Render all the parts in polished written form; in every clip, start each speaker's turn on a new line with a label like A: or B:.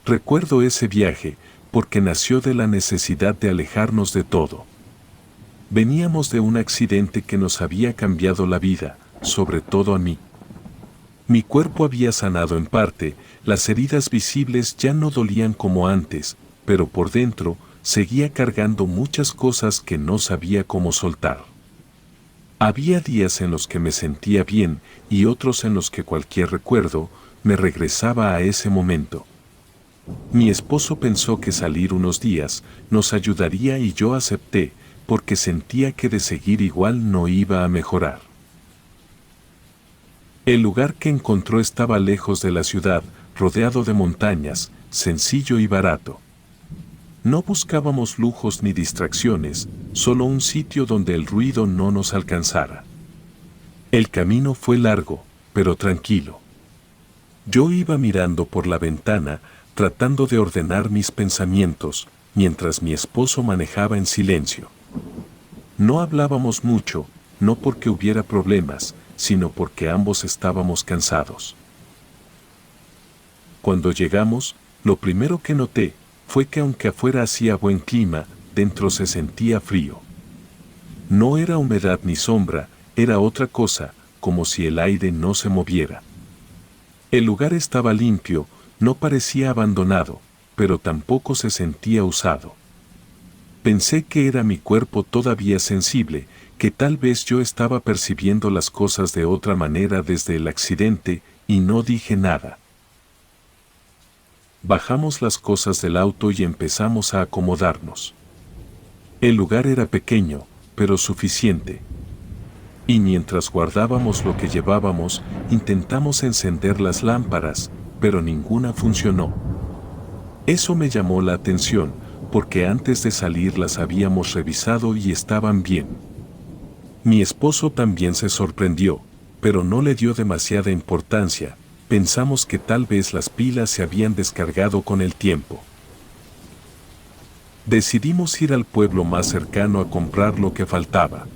A: Recuerdo ese viaje, porque nació de la necesidad de alejarnos de todo. Veníamos de un accidente que nos había cambiado la vida, sobre todo a mí. Mi cuerpo había sanado en parte, las heridas visibles ya no dolían como antes, pero por dentro seguía cargando muchas cosas que no sabía cómo soltar. Había días en los que me sentía bien y otros en los que cualquier recuerdo me regresaba a ese momento. Mi esposo pensó que salir unos días nos ayudaría y yo acepté, porque sentía que de seguir igual no iba a mejorar. El lugar que encontró estaba lejos de la ciudad, rodeado de montañas, sencillo y barato. No buscábamos lujos ni distracciones, solo un sitio donde el ruido no nos alcanzara. El camino fue largo, pero tranquilo. Yo iba mirando por la ventana, tratando de ordenar mis pensamientos, mientras mi esposo manejaba en silencio. No hablábamos mucho, no porque hubiera problemas, sino porque ambos estábamos cansados. Cuando llegamos, lo primero que noté fue que aunque afuera hacía buen clima, dentro se sentía frío. No era humedad ni sombra, era otra cosa, como si el aire no se moviera. El lugar estaba limpio, no parecía abandonado, pero tampoco se sentía usado. Pensé que era mi cuerpo todavía sensible, que tal vez yo estaba percibiendo las cosas de otra manera desde el accidente, y no dije nada. Bajamos las cosas del auto y empezamos a acomodarnos. El lugar era pequeño, pero suficiente. Y mientras guardábamos lo que llevábamos, intentamos encender las lámparas, pero ninguna funcionó. Eso me llamó la atención, porque antes de salir las habíamos revisado y estaban bien. Mi esposo también se sorprendió, pero no le dio demasiada importancia. Pensamos que tal vez las pilas se habían descargado con el tiempo. Decidimos ir al pueblo más cercano a comprar lo que faltaba.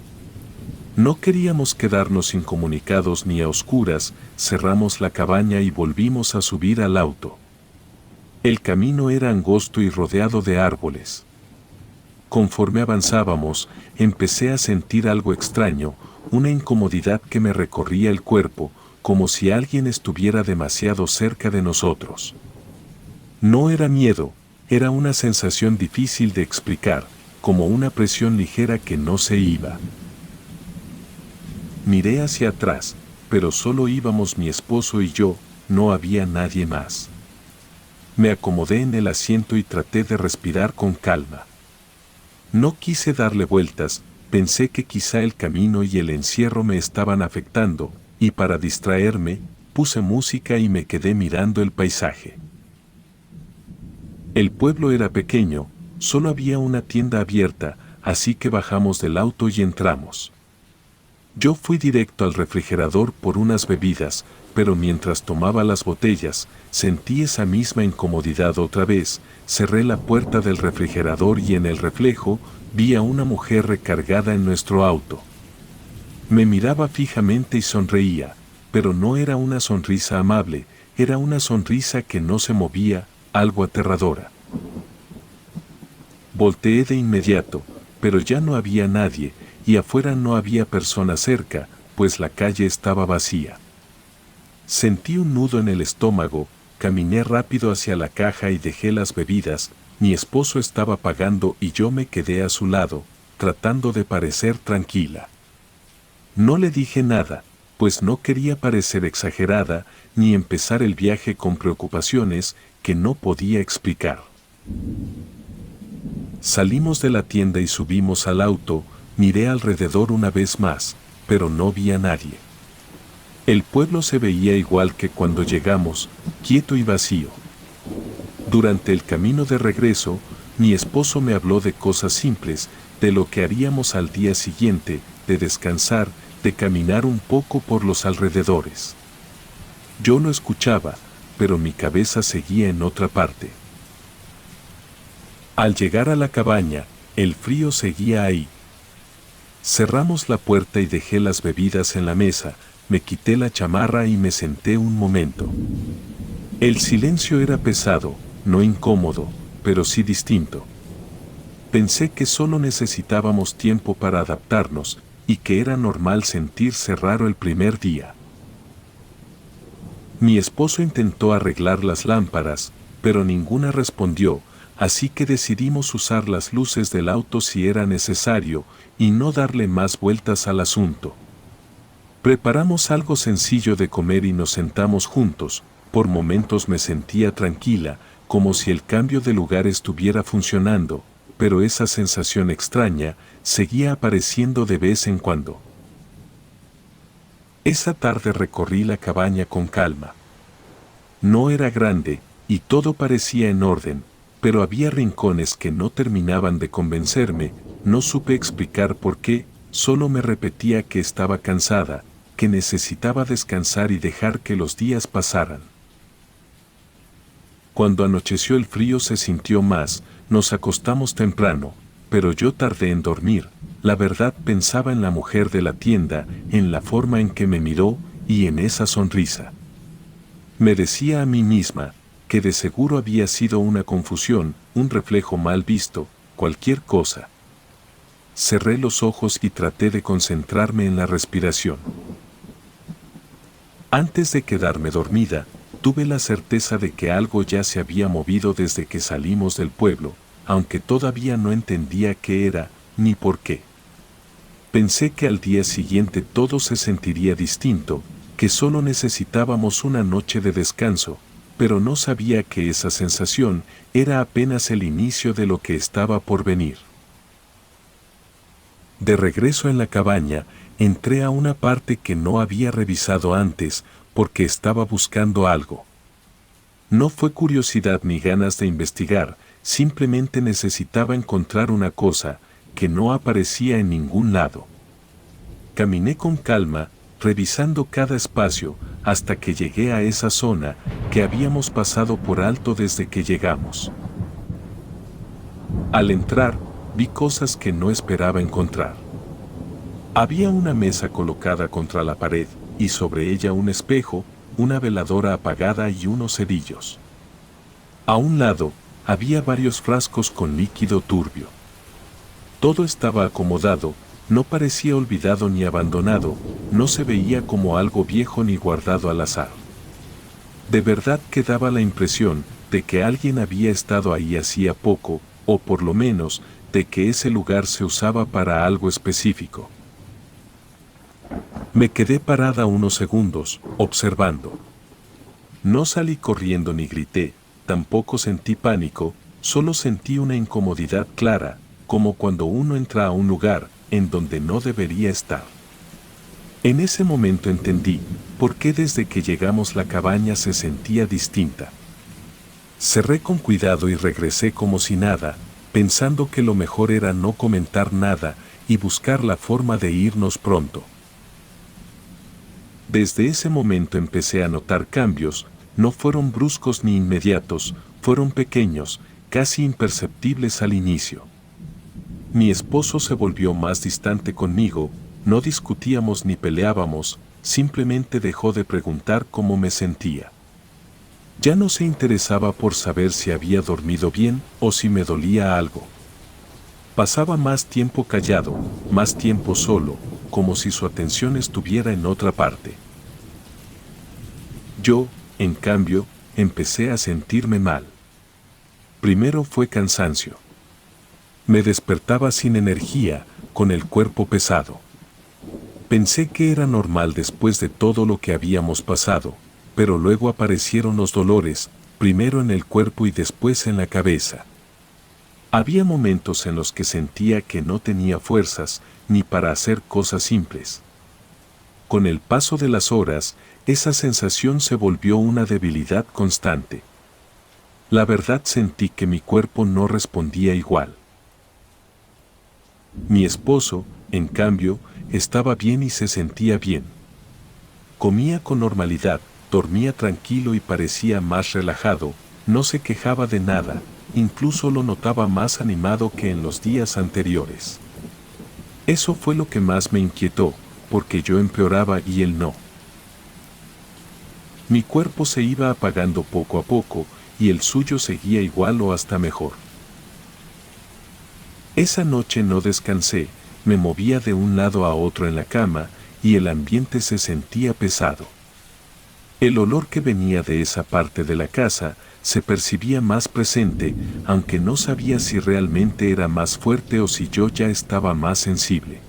A: No queríamos quedarnos incomunicados ni a oscuras, cerramos la cabaña y volvimos a subir al auto. El camino era angosto y rodeado de árboles. Conforme avanzábamos, empecé a sentir algo extraño, una incomodidad que me recorría el cuerpo, como si alguien estuviera demasiado cerca de nosotros. No era miedo, era una sensación difícil de explicar, como una presión ligera que no se iba. Miré hacia atrás, pero solo íbamos mi esposo y yo, no había nadie más. Me acomodé en el asiento y traté de respirar con calma. No quise darle vueltas, pensé que quizá el camino y el encierro me estaban afectando, y para distraerme, puse música y me quedé mirando el paisaje. El pueblo era pequeño, solo había una tienda abierta, así que bajamos del auto y entramos. Yo fui directo al refrigerador por unas bebidas, pero mientras tomaba las botellas, sentí esa misma incomodidad otra vez. Cerré la puerta del refrigerador y en el reflejo vi a una mujer recargada en nuestro auto. Me miraba fijamente y sonreía, pero no era una sonrisa amable, era una sonrisa que no se movía, algo aterradora. Volteé de inmediato, pero ya no había nadie, y afuera no había persona cerca, pues la calle estaba vacía. Sentí un nudo en el estómago, caminé rápido hacia la caja y dejé las bebidas. Mi esposo estaba pagando y yo me quedé a su lado, tratando de parecer tranquila. No le dije nada, pues no quería parecer exagerada, ni empezar el viaje con preocupaciones que no podía explicar. Salimos de la tienda y subimos al auto. Miré alrededor una vez más, pero no vi a nadie. El pueblo se veía igual que cuando llegamos, quieto y vacío. Durante el camino de regreso, mi esposo me habló de cosas simples, de lo que haríamos al día siguiente, de descansar, de caminar un poco por los alrededores. Yo lo escuchaba, pero mi cabeza seguía en otra parte. Al llegar a la cabaña, el frío seguía ahí. Cerramos la puerta y dejé las bebidas en la mesa, me quité la chamarra y me senté un momento. El silencio era pesado, no incómodo, pero sí distinto. Pensé que solo necesitábamos tiempo para adaptarnos y que era normal sentirse raro el primer día. Mi esposo intentó arreglar las lámparas, pero ninguna respondió, así que decidimos usar las luces del auto si era necesario y no darle más vueltas al asunto. Preparamos algo sencillo de comer y nos sentamos juntos. Por momentos me sentía tranquila, como si el cambio de lugar estuviera funcionando, pero esa sensación extraña seguía apareciendo de vez en cuando. Esa tarde recorrí la cabaña con calma. No era grande, y todo parecía en orden, pero había rincones que no terminaban de convencerme. No supe explicar por qué, solo me repetía que estaba cansada, que necesitaba descansar y dejar que los días pasaran. Cuando anocheció el frío se sintió más, nos acostamos temprano, pero yo tardé en dormir. La verdad pensaba en la mujer de la tienda, en la forma en que me miró y en esa sonrisa. Me decía a mí misma que de seguro había sido una confusión, un reflejo mal visto, cualquier cosa. Cerré los ojos y traté de concentrarme en la respiración. Antes de quedarme dormida, tuve la certeza de que algo ya se había movido desde que salimos del pueblo, aunque todavía no entendía qué era ni por qué. Pensé que al día siguiente todo se sentiría distinto, que solo necesitábamos una noche de descanso, pero no sabía que esa sensación era apenas el inicio de lo que estaba por venir. De regreso en la cabaña, entré a una parte que no había revisado antes, porque estaba buscando algo. No fue curiosidad ni ganas de investigar, simplemente necesitaba encontrar una cosa que no aparecía en ningún lado. Caminé con calma, revisando cada espacio, hasta que llegué a esa zona que habíamos pasado por alto desde que llegamos. Al entrar, vi cosas que no esperaba encontrar. Había una mesa colocada contra la pared, y sobre ella un espejo, una veladora apagada y unos cerillos. A un lado, había varios frascos con líquido turbio. Todo estaba acomodado, no parecía olvidado ni abandonado, no se veía como algo viejo ni guardado al azar. De verdad que daba la impresión de que alguien había estado ahí hacía poco, o por lo menos, de que ese lugar se usaba para algo específico. Me quedé parada unos segundos, observando. No salí corriendo ni grité, tampoco sentí pánico, solo sentí una incomodidad clara, como cuando uno entra a un lugar en donde no debería estar. En ese momento entendí por qué desde que llegamos la cabaña se sentía distinta. Cerré con cuidado y regresé como si nada, pensando que lo mejor era no comentar nada y buscar la forma de irnos pronto. Desde ese momento empecé a notar cambios, no fueron bruscos ni inmediatos, fueron pequeños, casi imperceptibles al inicio. Mi esposo se volvió más distante conmigo, no discutíamos ni peleábamos, simplemente dejó de preguntar cómo me sentía. Ya no se interesaba por saber si había dormido bien o si me dolía algo. Pasaba más tiempo callado, más tiempo solo, como si su atención estuviera en otra parte. Yo, en cambio, empecé a sentirme mal. Primero fue cansancio. Me despertaba sin energía, con el cuerpo pesado. Pensé que era normal después de todo lo que habíamos pasado, pero luego aparecieron los dolores, primero en el cuerpo y después en la cabeza. Había momentos en los que sentía que no tenía fuerzas ni para hacer cosas simples. Con el paso de las horas, esa sensación se volvió una debilidad constante. La verdad sentí que mi cuerpo no respondía igual. Mi esposo, en cambio, estaba bien y se sentía bien. Comía con normalidad, dormía tranquilo y parecía más relajado, no se quejaba de nada, incluso lo notaba más animado que en los días anteriores. Eso fue lo que más me inquietó, porque yo empeoraba y él no. Mi cuerpo se iba apagando poco a poco, y el suyo seguía igual o hasta mejor. Esa noche no descansé, me movía de un lado a otro en la cama, y el ambiente se sentía pesado. El olor que venía de esa parte de la casa se percibía más presente, aunque no sabía si realmente era más fuerte o si yo ya estaba más sensible.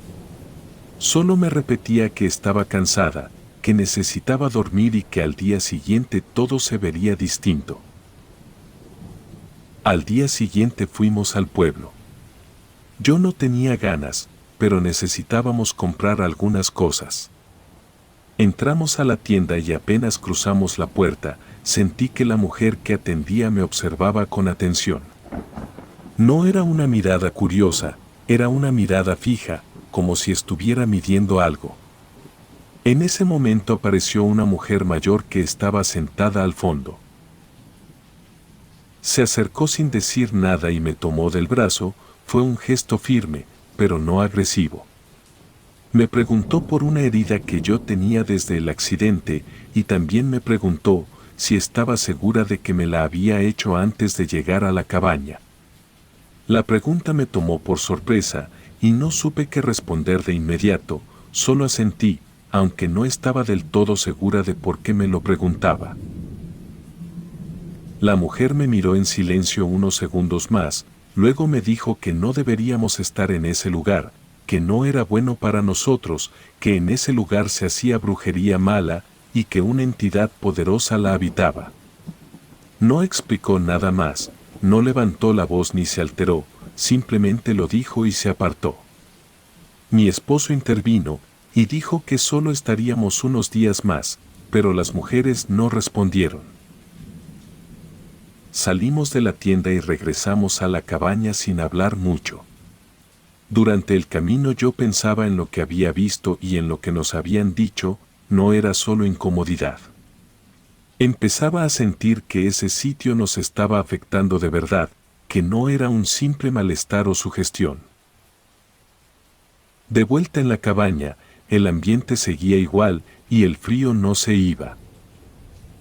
A: Solo me repetía que estaba cansada, que necesitaba dormir y que al día siguiente todo se vería distinto. Al día siguiente fuimos al pueblo. Yo no tenía ganas, pero necesitábamos comprar algunas cosas. Entramos a la tienda y apenas cruzamos la puerta, sentí que la mujer que atendía me observaba con atención. No era una mirada curiosa, era una mirada fija, como si estuviera midiendo algo. En ese momento apareció una mujer mayor que estaba sentada al fondo. Se acercó sin decir nada y me tomó del brazo, fue un gesto firme, pero no agresivo. Me preguntó por una herida que yo tenía desde el accidente y también me preguntó si estaba segura de que me la había hecho antes de llegar a la cabaña. La pregunta me tomó por sorpresa y no supe qué responder de inmediato, solo asentí, aunque no estaba del todo segura de por qué me lo preguntaba. La mujer me miró en silencio unos segundos más, luego me dijo que no deberíamos estar en ese lugar, que no era bueno para nosotros, que en ese lugar se hacía brujería mala y que una entidad poderosa la habitaba. No explicó nada más, no levantó la voz ni se alteró, simplemente lo dijo y se apartó. Mi esposo intervino y dijo que solo estaríamos unos días más, pero las mujeres no respondieron. Salimos de la tienda y regresamos a la cabaña sin hablar mucho. Durante el camino yo pensaba en lo que había visto y en lo que nos habían dicho, no era solo incomodidad. Empezaba a sentir que ese sitio nos estaba afectando de verdad, que no era un simple malestar o sugestión. De vuelta en la cabaña, el ambiente seguía igual y el frío no se iba.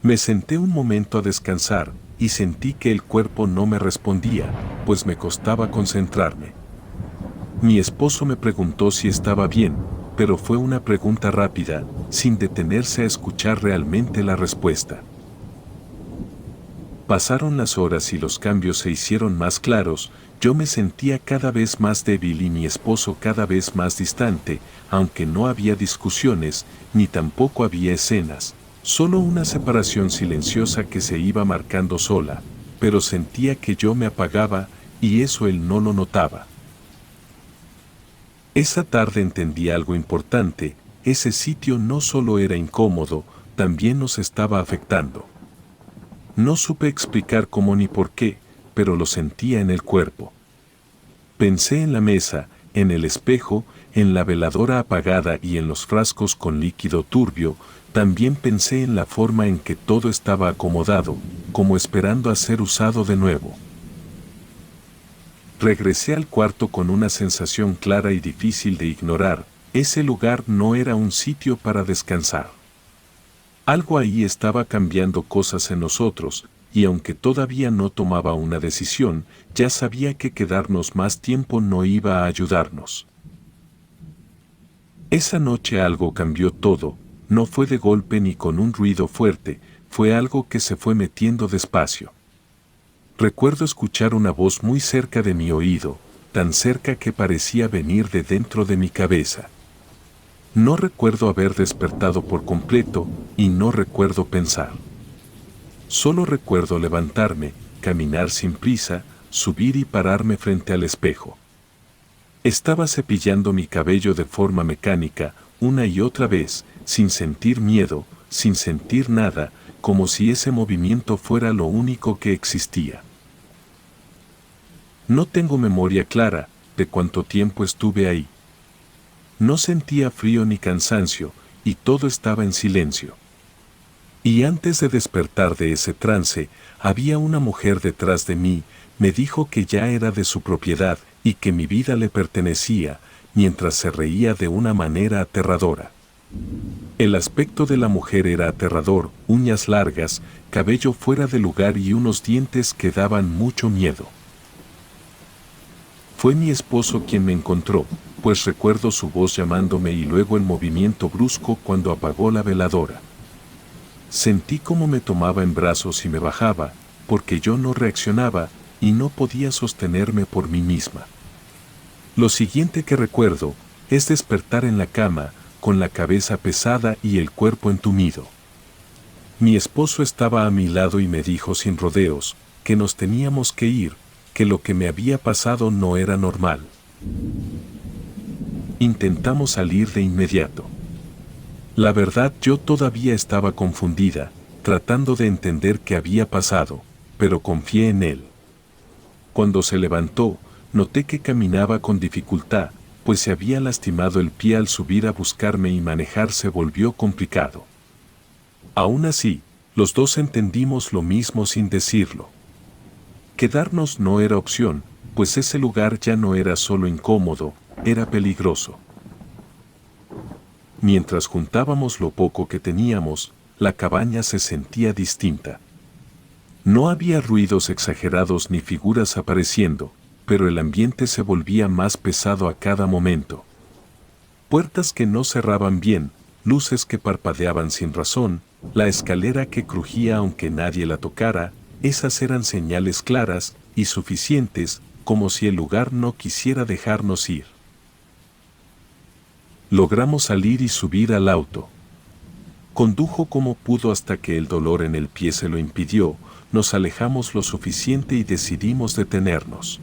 A: Me senté un momento a descansar y sentí que el cuerpo no me respondía, pues me costaba concentrarme. Mi esposo me preguntó si estaba bien, pero fue una pregunta rápida, sin detenerse a escuchar realmente la respuesta. Pasaron las horas y los cambios se hicieron más claros, yo me sentía cada vez más débil y mi esposo cada vez más distante, aunque no había discusiones, ni tampoco había escenas, solo una separación silenciosa que se iba marcando sola, pero sentía que yo me apagaba, y eso él no lo notaba. Esa tarde entendí algo importante, ese sitio no solo era incómodo, también nos estaba afectando. No supe explicar cómo ni por qué, pero lo sentía en el cuerpo. Pensé en la mesa, en el espejo, en la veladora apagada y en los frascos con líquido turbio, también pensé en la forma en que todo estaba acomodado, como esperando a ser usado de nuevo. Regresé al cuarto con una sensación clara y difícil de ignorar, ese lugar no era un sitio para descansar. Algo ahí estaba cambiando cosas en nosotros, y aunque todavía no tomaba una decisión, ya sabía que quedarnos más tiempo no iba a ayudarnos. Esa noche algo cambió todo, no fue de golpe ni con un ruido fuerte, fue algo que se fue metiendo despacio. Recuerdo escuchar una voz muy cerca de mi oído, tan cerca que parecía venir de dentro de mi cabeza. No recuerdo haber despertado por completo y no recuerdo pensar. Solo recuerdo levantarme, caminar sin prisa, subir y pararme frente al espejo. Estaba cepillando mi cabello de forma mecánica, una y otra vez, sin sentir miedo, sin sentir nada, como si ese movimiento fuera lo único que existía. No tengo memoria clara de cuánto tiempo estuve ahí. No sentía frío ni cansancio, y todo estaba en silencio. Y antes de despertar de ese trance, había una mujer detrás de mí, me dijo que ya era de su propiedad y que mi vida le pertenecía, mientras se reía de una manera aterradora. El aspecto de la mujer era aterrador, uñas largas, cabello fuera de lugar y unos dientes que daban mucho miedo. Fue mi esposo quien me encontró, pues recuerdo su voz llamándome y luego el movimiento brusco cuando apagó la veladora. Sentí cómo me tomaba en brazos y me bajaba, porque yo no reaccionaba y no podía sostenerme por mí misma. Lo siguiente que recuerdo es despertar en la cama, con la cabeza pesada y el cuerpo entumido. Mi esposo estaba a mi lado y me dijo sin rodeos, que nos teníamos que ir, que lo que me había pasado no era normal. Intentamos salir de inmediato. La verdad, yo todavía estaba confundida, tratando de entender qué había pasado, pero confié en él. Cuando se levantó, noté que caminaba con dificultad, pues se había lastimado el pie al subir a buscarme y manejar se volvió complicado. Aún así, los dos entendimos lo mismo sin decirlo. Quedarnos no era opción, pues ese lugar ya no era solo incómodo, era peligroso. Mientras juntábamos lo poco que teníamos, la cabaña se sentía distinta. No había ruidos exagerados ni figuras apareciendo, pero el ambiente se volvía más pesado a cada momento. Puertas que no cerraban bien, luces que parpadeaban sin razón, la escalera que crujía aunque nadie la tocara, esas eran señales claras y suficientes, como si el lugar no quisiera dejarnos ir. Logramos salir y subir al auto. Condujo como pudo hasta que el dolor en el pie se lo impidió, nos alejamos lo suficiente y decidimos detenernos.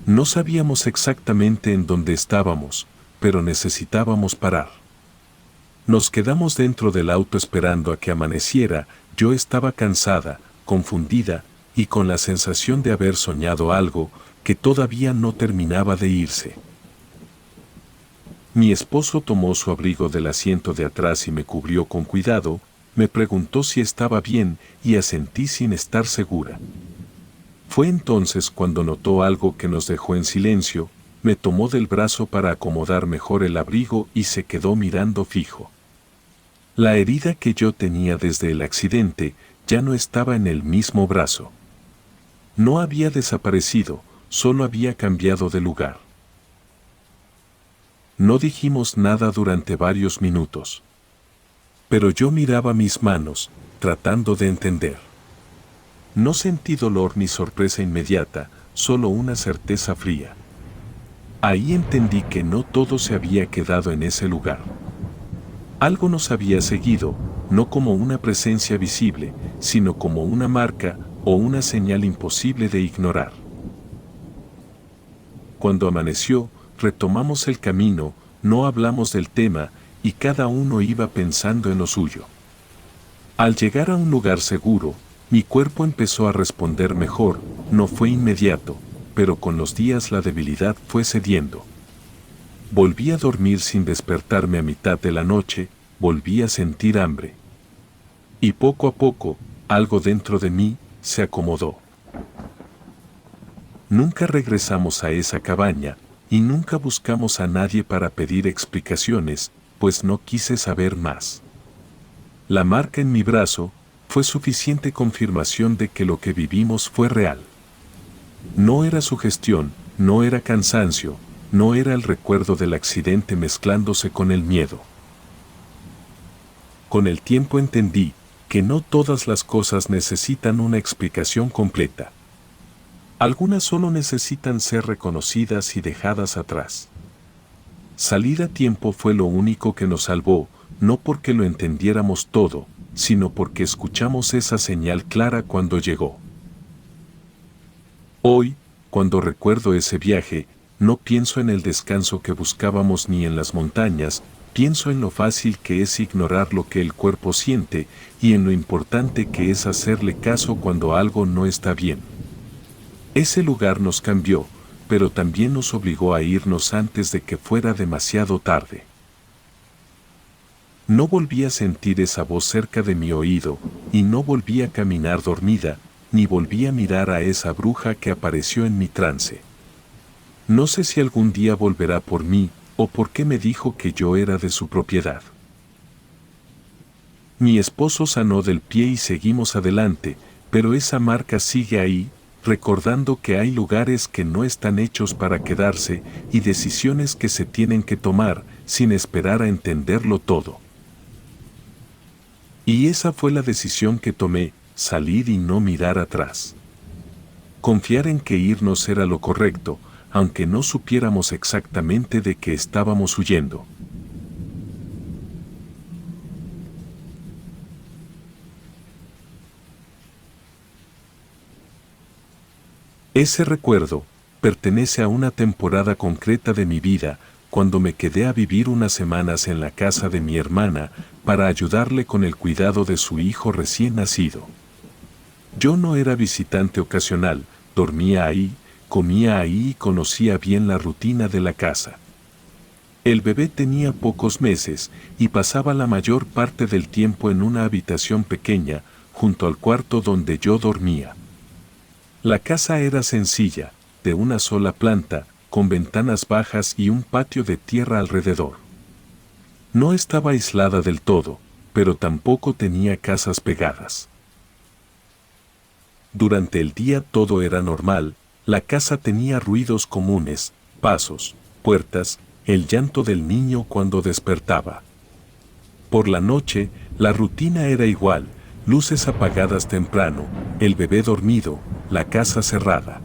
A: No sabíamos exactamente en dónde estábamos, pero necesitábamos parar. Nos quedamos dentro del auto esperando a que amaneciera. Yo estaba cansada, confundida y con la sensación de haber soñado algo que todavía no terminaba de irse. Mi esposo tomó su abrigo del asiento de atrás y me cubrió con cuidado, me preguntó si estaba bien y asentí sin estar segura. Fue entonces cuando notó algo que nos dejó en silencio, me tomó del brazo para acomodar mejor el abrigo y se quedó mirando fijo. La herida que yo tenía desde el accidente ya no estaba en el mismo brazo. No había desaparecido, solo había cambiado de lugar. No dijimos nada durante varios minutos. Pero yo miraba mis manos, tratando de entender. No sentí dolor ni sorpresa inmediata, solo una certeza fría. Ahí entendí que no todo se había quedado en ese lugar. Algo nos había seguido, no como una presencia visible, sino como una marca o una señal imposible de ignorar. Cuando amaneció, retomamos el camino, no hablamos del tema y cada uno iba pensando en lo suyo. Al llegar a un lugar seguro, mi cuerpo empezó a responder mejor, no fue inmediato, pero con los días la debilidad fue cediendo. Volví a dormir sin despertarme a mitad de la noche, volví a sentir hambre. Y poco a poco, algo dentro de mí se acomodó. Nunca regresamos a esa cabaña, y nunca buscamos a nadie para pedir explicaciones, pues no quise saber más. La marca en mi brazo fue suficiente confirmación de que lo que vivimos fue real. No era sugestión, no era cansancio, no era el recuerdo del accidente mezclándose con el miedo. Con el tiempo entendí que no todas las cosas necesitan una explicación completa. Algunas solo necesitan ser reconocidas y dejadas atrás. Salir a tiempo fue lo único que nos salvó, no porque lo entendiéramos todo, sino porque escuchamos esa señal clara cuando llegó. Hoy, cuando recuerdo ese viaje, no pienso en el descanso que buscábamos ni en las montañas, pienso en lo fácil que es ignorar lo que el cuerpo siente y en lo importante que es hacerle caso cuando algo no está bien. Ese lugar nos cambió, pero también nos obligó a irnos antes de que fuera demasiado tarde. No volví a sentir esa voz cerca de mi oído, y no volví a caminar dormida, ni volví a mirar a esa bruja que apareció en mi trance. No sé si algún día volverá por mí, o por qué me dijo que yo era de su propiedad. Mi esposo sanó del pie y seguimos adelante, pero esa marca sigue ahí, recordando que hay lugares que no están hechos para quedarse y decisiones que se tienen que tomar sin esperar a entenderlo todo. Y esa fue la decisión que tomé, salir y no mirar atrás. Confiar en que irnos era lo correcto, aunque no supiéramos exactamente de qué estábamos huyendo. Ese recuerdo pertenece a una temporada concreta de mi vida, cuando me quedé a vivir unas semanas en la casa de mi hermana para ayudarle con el cuidado de su hijo recién nacido. Yo no era visitante ocasional, dormía ahí, comía ahí y conocía bien la rutina de la casa. El bebé tenía pocos meses y pasaba la mayor parte del tiempo en una habitación pequeña, junto al cuarto donde yo dormía. La casa era sencilla, de una sola planta, con ventanas bajas y un patio de tierra alrededor. No estaba aislada del todo, pero tampoco tenía casas pegadas. Durante el día todo era normal, la casa tenía ruidos comunes, pasos, puertas, el llanto del niño cuando despertaba. Por la noche, la rutina era igual, luces apagadas temprano, el bebé dormido, la casa cerrada.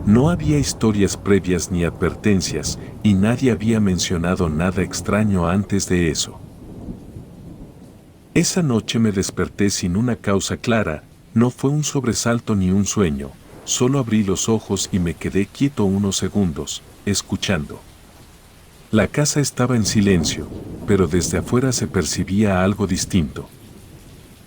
A: No había historias previas ni advertencias, y nadie había mencionado nada extraño antes de eso. Esa noche me desperté sin una causa clara, no fue un sobresalto ni un sueño, solo abrí los ojos y me quedé quieto unos segundos, escuchando. La casa estaba en silencio, pero desde afuera se percibía algo distinto.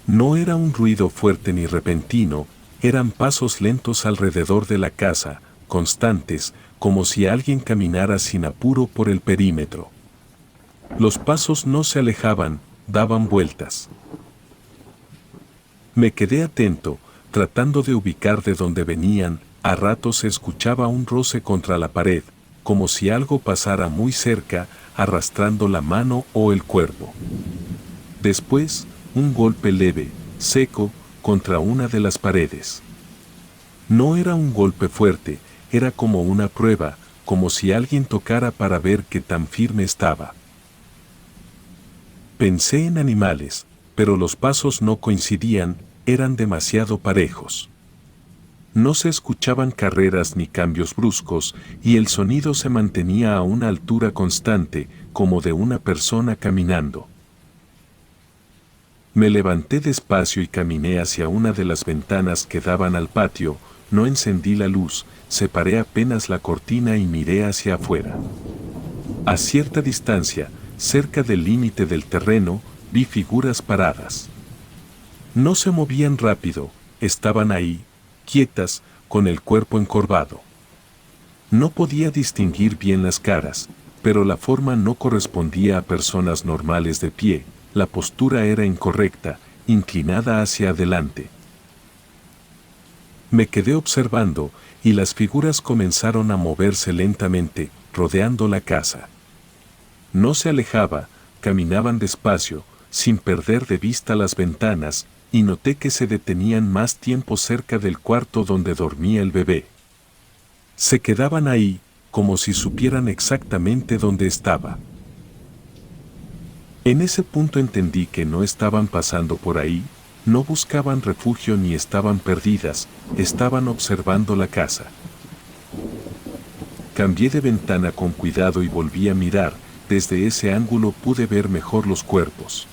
A: No era un ruido fuerte ni repentino, eran pasos lentos alrededor de la casa, constantes, como si alguien caminara sin apuro por el perímetro. Los pasos no se alejaban, daban vueltas. Me quedé atento, tratando de ubicar de dónde venían, a ratos se escuchaba un roce contra la pared, como si algo pasara muy cerca, arrastrando la mano o el cuerpo. Después, un golpe leve, seco, contra una de las paredes. No era un golpe fuerte, era como una prueba, como si alguien tocara para ver qué tan firme estaba. Pensé en animales, pero los pasos no coincidían, eran demasiado parejos. No se escuchaban carreras ni cambios bruscos, y el sonido se mantenía a una altura constante, como de una persona caminando. Me levanté despacio y caminé hacia una de las ventanas que daban al patio, no encendí la luz, separé apenas la cortina y miré hacia afuera. A cierta distancia, cerca del límite del terreno, vi figuras paradas. No se movían rápido, estaban ahí, quietas, con el cuerpo encorvado. No podía distinguir bien las caras, pero la forma no correspondía a personas normales de pie, la postura era incorrecta, inclinada hacia adelante. Me quedé observando, y las figuras comenzaron a moverse lentamente, rodeando la casa. No se alejaba, caminaban despacio, sin perder de vista las ventanas, y noté que se detenían más tiempo cerca del cuarto donde dormía el bebé. Se quedaban ahí, como si supieran exactamente dónde estaba. En ese punto entendí que no estaban pasando por ahí, no buscaban refugio ni estaban perdidas, estaban observando la casa. Cambié de ventana con cuidado y volví a mirar, desde ese ángulo pude ver mejor los cuerpos.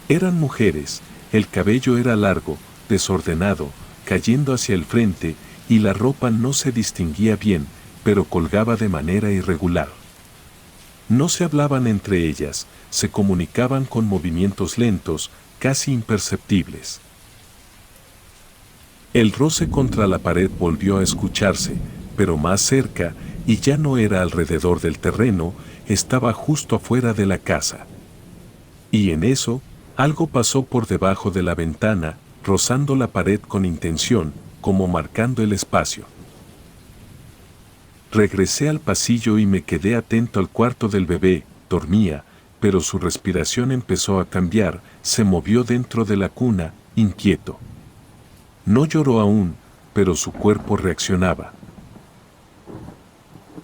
A: Eran mujeres, el cabello era largo, desordenado, cayendo hacia el frente, y la ropa no se distinguía bien, pero colgaba de manera irregular. No se hablaban entre ellas, se comunicaban con movimientos lentos, casi imperceptibles. El roce contra la pared volvió a escucharse, pero más cerca, y ya no era alrededor del terreno, estaba justo afuera de la casa. Y en eso, algo pasó por debajo de la ventana, rozando la pared con intención, como marcando el espacio. Regresé al pasillo y me quedé atento al cuarto del bebé, dormía, pero su respiración empezó a cambiar, se movió dentro de la cuna, inquieto. No lloró aún, pero su cuerpo reaccionaba.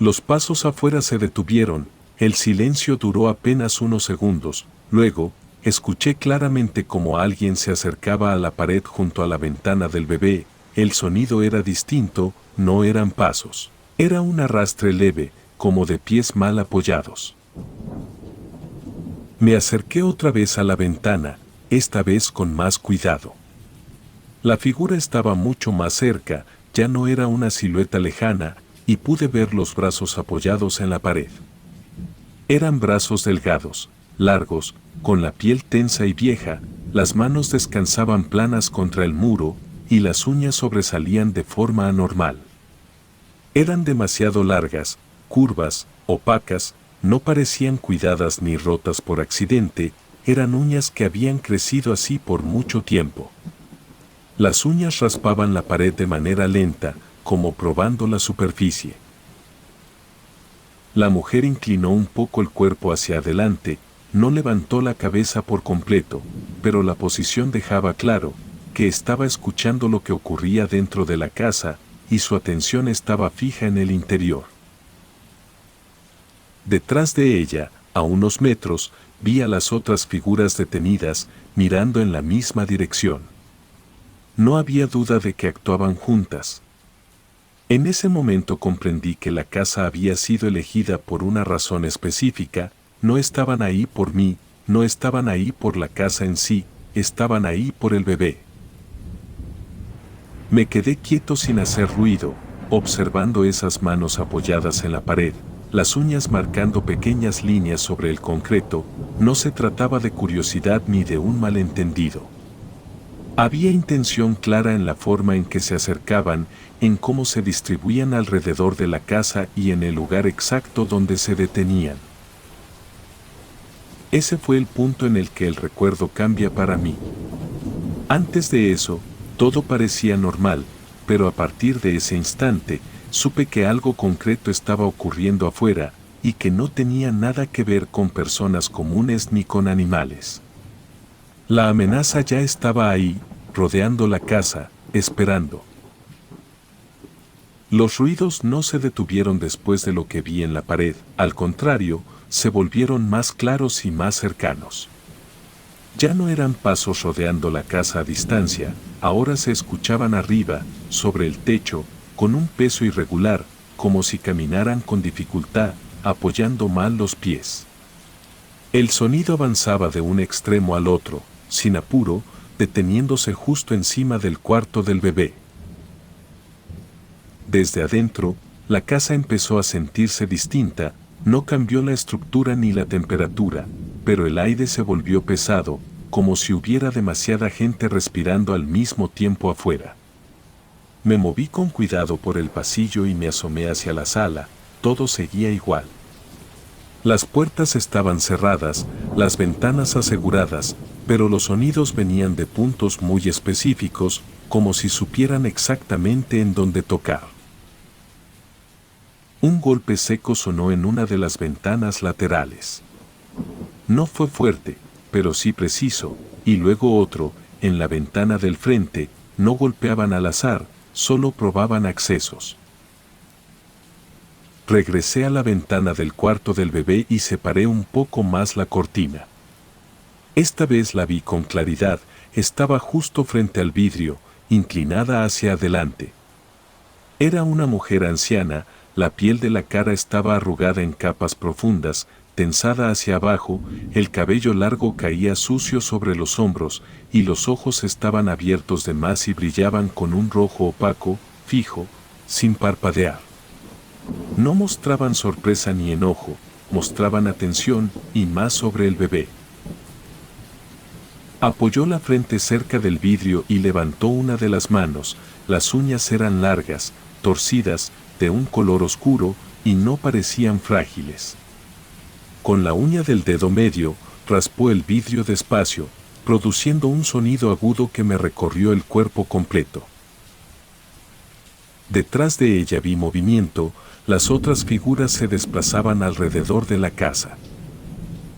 A: Los pasos afuera se detuvieron, el silencio duró apenas unos segundos, luego, escuché claramente cómo alguien se acercaba a la pared junto a la ventana del bebé. El sonido era distinto, no eran pasos. Era un arrastre leve, como de pies mal apoyados. Me acerqué otra vez a la ventana, esta vez con más cuidado. La figura estaba mucho más cerca, ya no era una silueta lejana, y pude ver los brazos apoyados en la pared. Eran brazos delgados, largos, con la piel tensa y vieja, las manos descansaban planas contra el muro, y las uñas sobresalían de forma anormal. Eran demasiado largas, curvas, opacas, no parecían cuidadas ni rotas por accidente, eran uñas que habían crecido así por mucho tiempo. Las uñas raspaban la pared de manera lenta, como probando la superficie. La mujer inclinó un poco el cuerpo hacia adelante, no levantó la cabeza por completo, pero la posición dejaba claro que estaba escuchando lo que ocurría dentro de la casa, y su atención estaba fija en el interior. Detrás de ella, a unos metros, vi a las otras figuras detenidas, mirando en la misma dirección. No había duda de que actuaban juntas. En ese momento comprendí que la casa había sido elegida por una razón específica, no estaban ahí por mí, no estaban ahí por la casa en sí, estaban ahí por el bebé. Me quedé quieto sin hacer ruido, observando esas manos apoyadas en la pared, las uñas marcando pequeñas líneas sobre el concreto. No se trataba de curiosidad ni de un malentendido. Había intención clara en la forma en que se acercaban, en cómo se distribuían alrededor de la casa y en el lugar exacto donde se detenían. Ese fue el punto en el que el recuerdo cambia para mí. Antes de eso, todo parecía normal, pero a partir de ese instante, supe que algo concreto estaba ocurriendo afuera, y que no tenía nada que ver con personas comunes ni con animales. La amenaza ya estaba ahí, rodeando la casa, esperando. Los ruidos no se detuvieron después de lo que vi en la pared, al contrario, se volvieron más claros y más cercanos. Ya no eran pasos rodeando la casa a distancia, ahora se escuchaban arriba, sobre el techo, con un peso irregular, como si caminaran con dificultad, apoyando mal los pies. El sonido avanzaba de un extremo al otro, sin apuro, deteniéndose justo encima del cuarto del bebé. Desde adentro, la casa empezó a sentirse distinta, no cambió la estructura ni la temperatura, pero el aire se volvió pesado, como si hubiera demasiada gente respirando al mismo tiempo afuera. Me moví con cuidado por el pasillo y me asomé hacia la sala, todo seguía igual. Las puertas estaban cerradas, las ventanas aseguradas, pero los sonidos venían de puntos muy específicos, como si supieran exactamente en dónde tocar. Un golpe seco sonó en una de las ventanas laterales. No fue fuerte, pero sí preciso, y luego otro, en la ventana del frente. No golpeaban al azar, solo probaban accesos. Regresé a la ventana del cuarto del bebé y separé un poco más la cortina. Esta vez la vi con claridad, estaba justo frente al vidrio, inclinada hacia adelante. Era una mujer anciana, la piel de la cara estaba arrugada en capas profundas, tensada hacia abajo, el cabello largo caía sucio sobre los hombros, y los ojos estaban abiertos de más y brillaban con un rojo opaco, fijo, sin parpadear. No mostraban sorpresa ni enojo, mostraban atención y más sobre el bebé. Apoyó la frente cerca del vidrio y levantó una de las manos. Las uñas eran largas, torcidas, de un color oscuro, y no parecían frágiles. Con la uña del dedo medio, raspó el vidrio despacio, produciendo un sonido agudo que me recorrió el cuerpo completo. Detrás de ella vi movimiento, las otras figuras se desplazaban alrededor de la casa.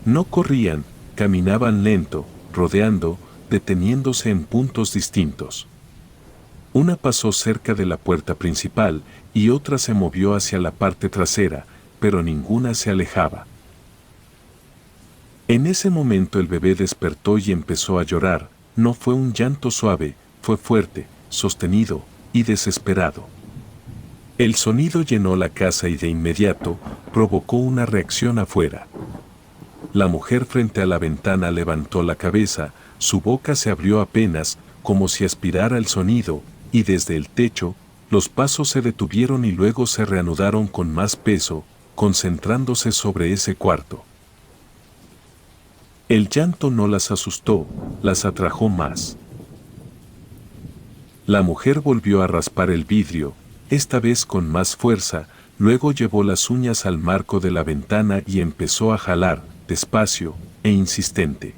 A: No corrían, caminaban lento, rodeando, deteniéndose en puntos distintos. Una pasó cerca de la puerta principal y otra se movió hacia la parte trasera, pero ninguna se alejaba. En ese momento el bebé despertó y empezó a llorar. No fue un llanto suave, fue fuerte, sostenido y desesperado. El sonido llenó la casa y de inmediato provocó una reacción afuera. La mujer frente a la ventana levantó la cabeza, su boca se abrió apenas, como si aspirara el sonido, y desde el techo, los pasos se detuvieron y luego se reanudaron con más peso, concentrándose sobre ese cuarto. El llanto no las asustó, las atrajo más. La mujer volvió a raspar el vidrio, esta vez con más fuerza, luego llevó las uñas al marco de la ventana y empezó a jalar, despacio e insistente.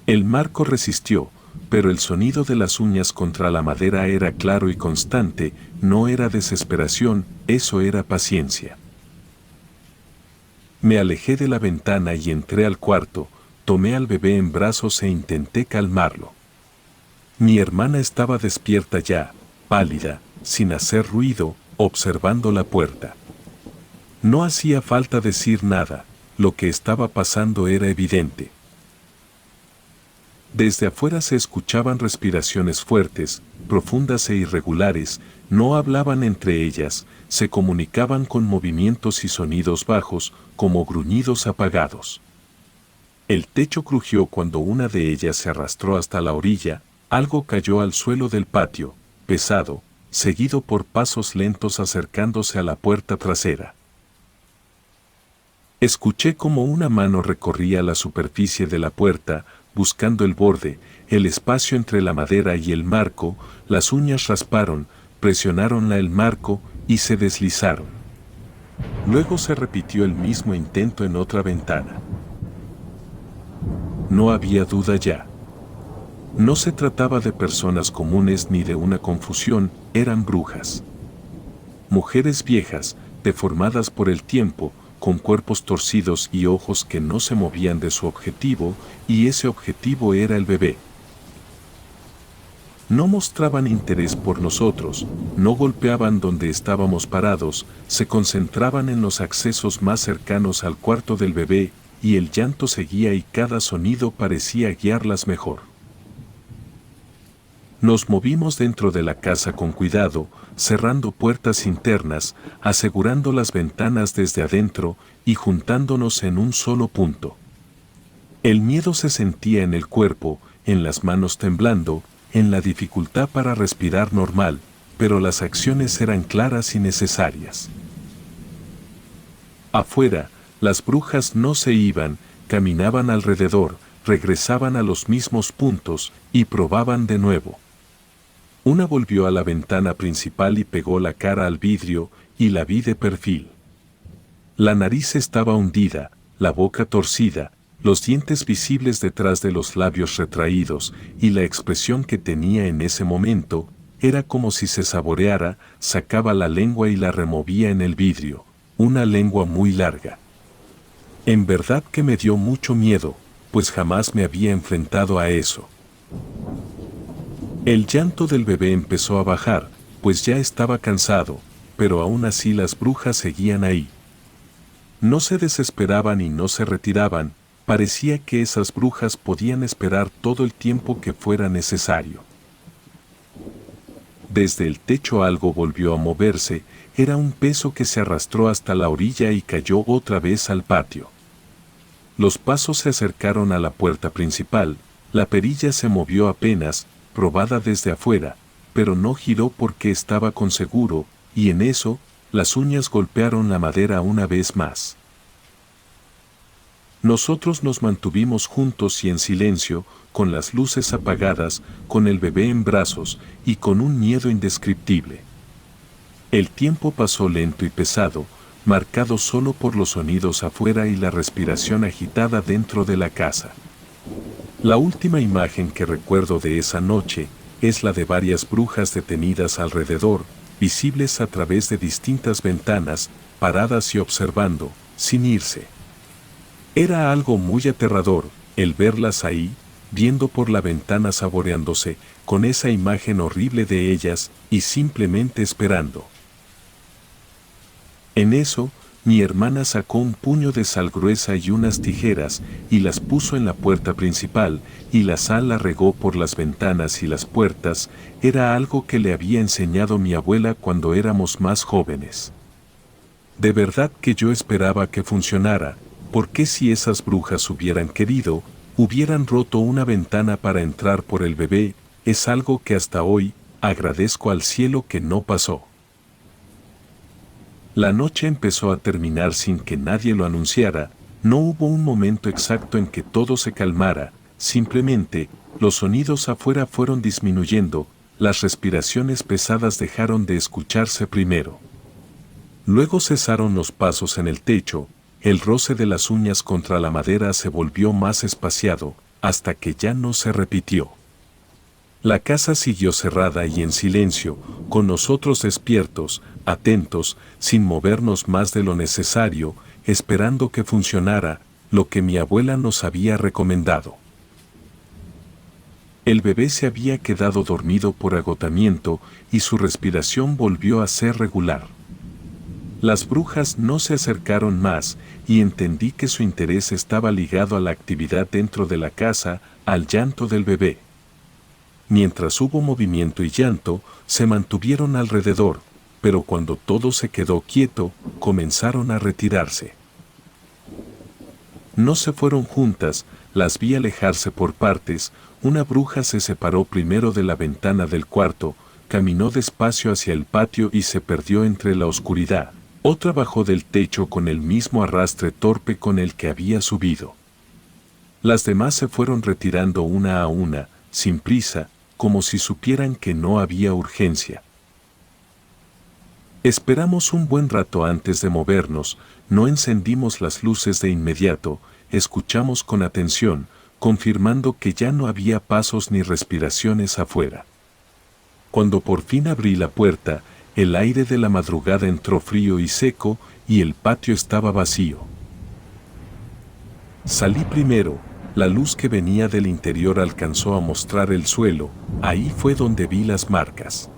A: El marco resistió, pero el sonido de las uñas contra la madera era claro y constante, no era desesperación, eso era paciencia. Me alejé de la ventana y entré al cuarto, tomé al bebé en brazos e intenté calmarlo. Mi hermana estaba despierta ya, pálida, sin hacer ruido, observando la puerta. No hacía falta decir nada, lo que estaba pasando era evidente. Desde afuera se escuchaban respiraciones fuertes, profundas e irregulares, no hablaban entre ellas, se comunicaban con movimientos y sonidos bajos, como gruñidos apagados. El techo crujió cuando una de ellas se arrastró hasta la orilla, algo cayó al suelo del patio, pesado, seguido por pasos lentos acercándose a la puerta trasera. Escuché como una mano recorría la superficie de la puerta, buscando el borde, el espacio entre la madera y el marco, las uñas rasparon, presionaron el marco y se deslizaron. Luego se repitió el mismo intento en otra ventana. No había duda ya. No se trataba de personas comunes ni de una confusión, eran brujas. Mujeres viejas, deformadas por el tiempo, con cuerpos torcidos y ojos que no se movían de su objetivo, y ese objetivo era el bebé. No mostraban interés por nosotros, no golpeaban donde estábamos parados, se concentraban en los accesos más cercanos al cuarto del bebé, y el llanto seguía y cada sonido parecía guiarlas mejor. Nos movimos dentro de la casa con cuidado, cerrando puertas internas, asegurando las ventanas desde adentro y juntándonos en un solo punto. El miedo se sentía en el cuerpo, en las manos temblando, en la dificultad para respirar normal, pero las acciones eran claras y necesarias. Afuera, las brujas no se iban, caminaban alrededor, regresaban a los mismos puntos y probaban de nuevo. Una volvió a la ventana principal y pegó la cara al vidrio, y la vi de perfil. La nariz estaba hundida, la boca torcida, los dientes visibles detrás de los labios retraídos, y la expresión que tenía en ese momento, era como si se saboreara, sacaba la lengua y la removía en el vidrio, una lengua muy larga. En verdad que me dio mucho miedo, pues jamás me había enfrentado a eso. El llanto del bebé empezó a bajar, pues ya estaba cansado, pero aún así las brujas seguían ahí. No se desesperaban y no se retiraban, parecía que esas brujas podían esperar todo el tiempo que fuera necesario. Desde el techo algo volvió a moverse, era un peso que se arrastró hasta la orilla y cayó otra vez al patio. Los pasos se acercaron a la puerta principal, la perilla se movió apenas, probada desde afuera, pero no giró porque estaba con seguro, y en eso, las uñas golpearon la madera una vez más. Nosotros nos mantuvimos juntos y en silencio, con las luces apagadas, con el bebé en brazos, y con un miedo indescriptible. El tiempo pasó lento y pesado, marcado solo por los sonidos afuera y la respiración agitada dentro de la casa. La última imagen que recuerdo de esa noche es la de varias brujas detenidas alrededor, visibles a través de distintas ventanas, paradas y observando, sin irse. Era algo muy aterrador, el verlas ahí, viendo por la ventana saboreándose, con esa imagen horrible de ellas, y simplemente esperando. En eso, mi hermana sacó un puño de sal gruesa y unas tijeras, y las puso en la puerta principal, y la sal la regó por las ventanas y las puertas. Era algo que le había enseñado mi abuela cuando éramos más jóvenes. De verdad que yo esperaba que funcionara, porque si esas brujas hubieran querido, hubieran roto una ventana para entrar por el bebé. Es algo que hasta hoy, agradezco al cielo que no pasó. La noche empezó a terminar sin que nadie lo anunciara. No hubo un momento exacto en que todo se calmara, simplemente, los sonidos afuera fueron disminuyendo, las respiraciones pesadas dejaron de escucharse primero. Luego cesaron los pasos en el techo, el roce de las uñas contra la madera se volvió más espaciado, hasta que ya no se repitió. La casa siguió cerrada y en silencio, con nosotros despiertos, atentos, sin movernos más de lo necesario, esperando que funcionara lo que mi abuela nos había recomendado. El bebé se había quedado dormido por agotamiento y su respiración volvió a ser regular. Las brujas no se acercaron más y entendí que su interés estaba ligado a la actividad dentro de la casa, al llanto del bebé. Mientras hubo movimiento y llanto, se mantuvieron alrededor, pero cuando todo se quedó quieto, comenzaron a retirarse. No se fueron juntas, las vi alejarse por partes. Una bruja se separó primero de la ventana del cuarto, caminó despacio hacia el patio y se perdió entre la oscuridad. Otra bajó del techo con el mismo arrastre torpe con el que había subido. Las demás se fueron retirando una a una, sin prisa, como si supieran que no había urgencia. Esperamos un buen rato antes de movernos, no encendimos las luces de inmediato, escuchamos con atención, confirmando que ya no había pasos ni respiraciones afuera. Cuando por fin abrí la puerta, el aire de la madrugada entró frío y seco, y el patio estaba vacío. Salí primero. La luz que venía del interior alcanzó a mostrar el suelo, ahí fue donde vi las marcas.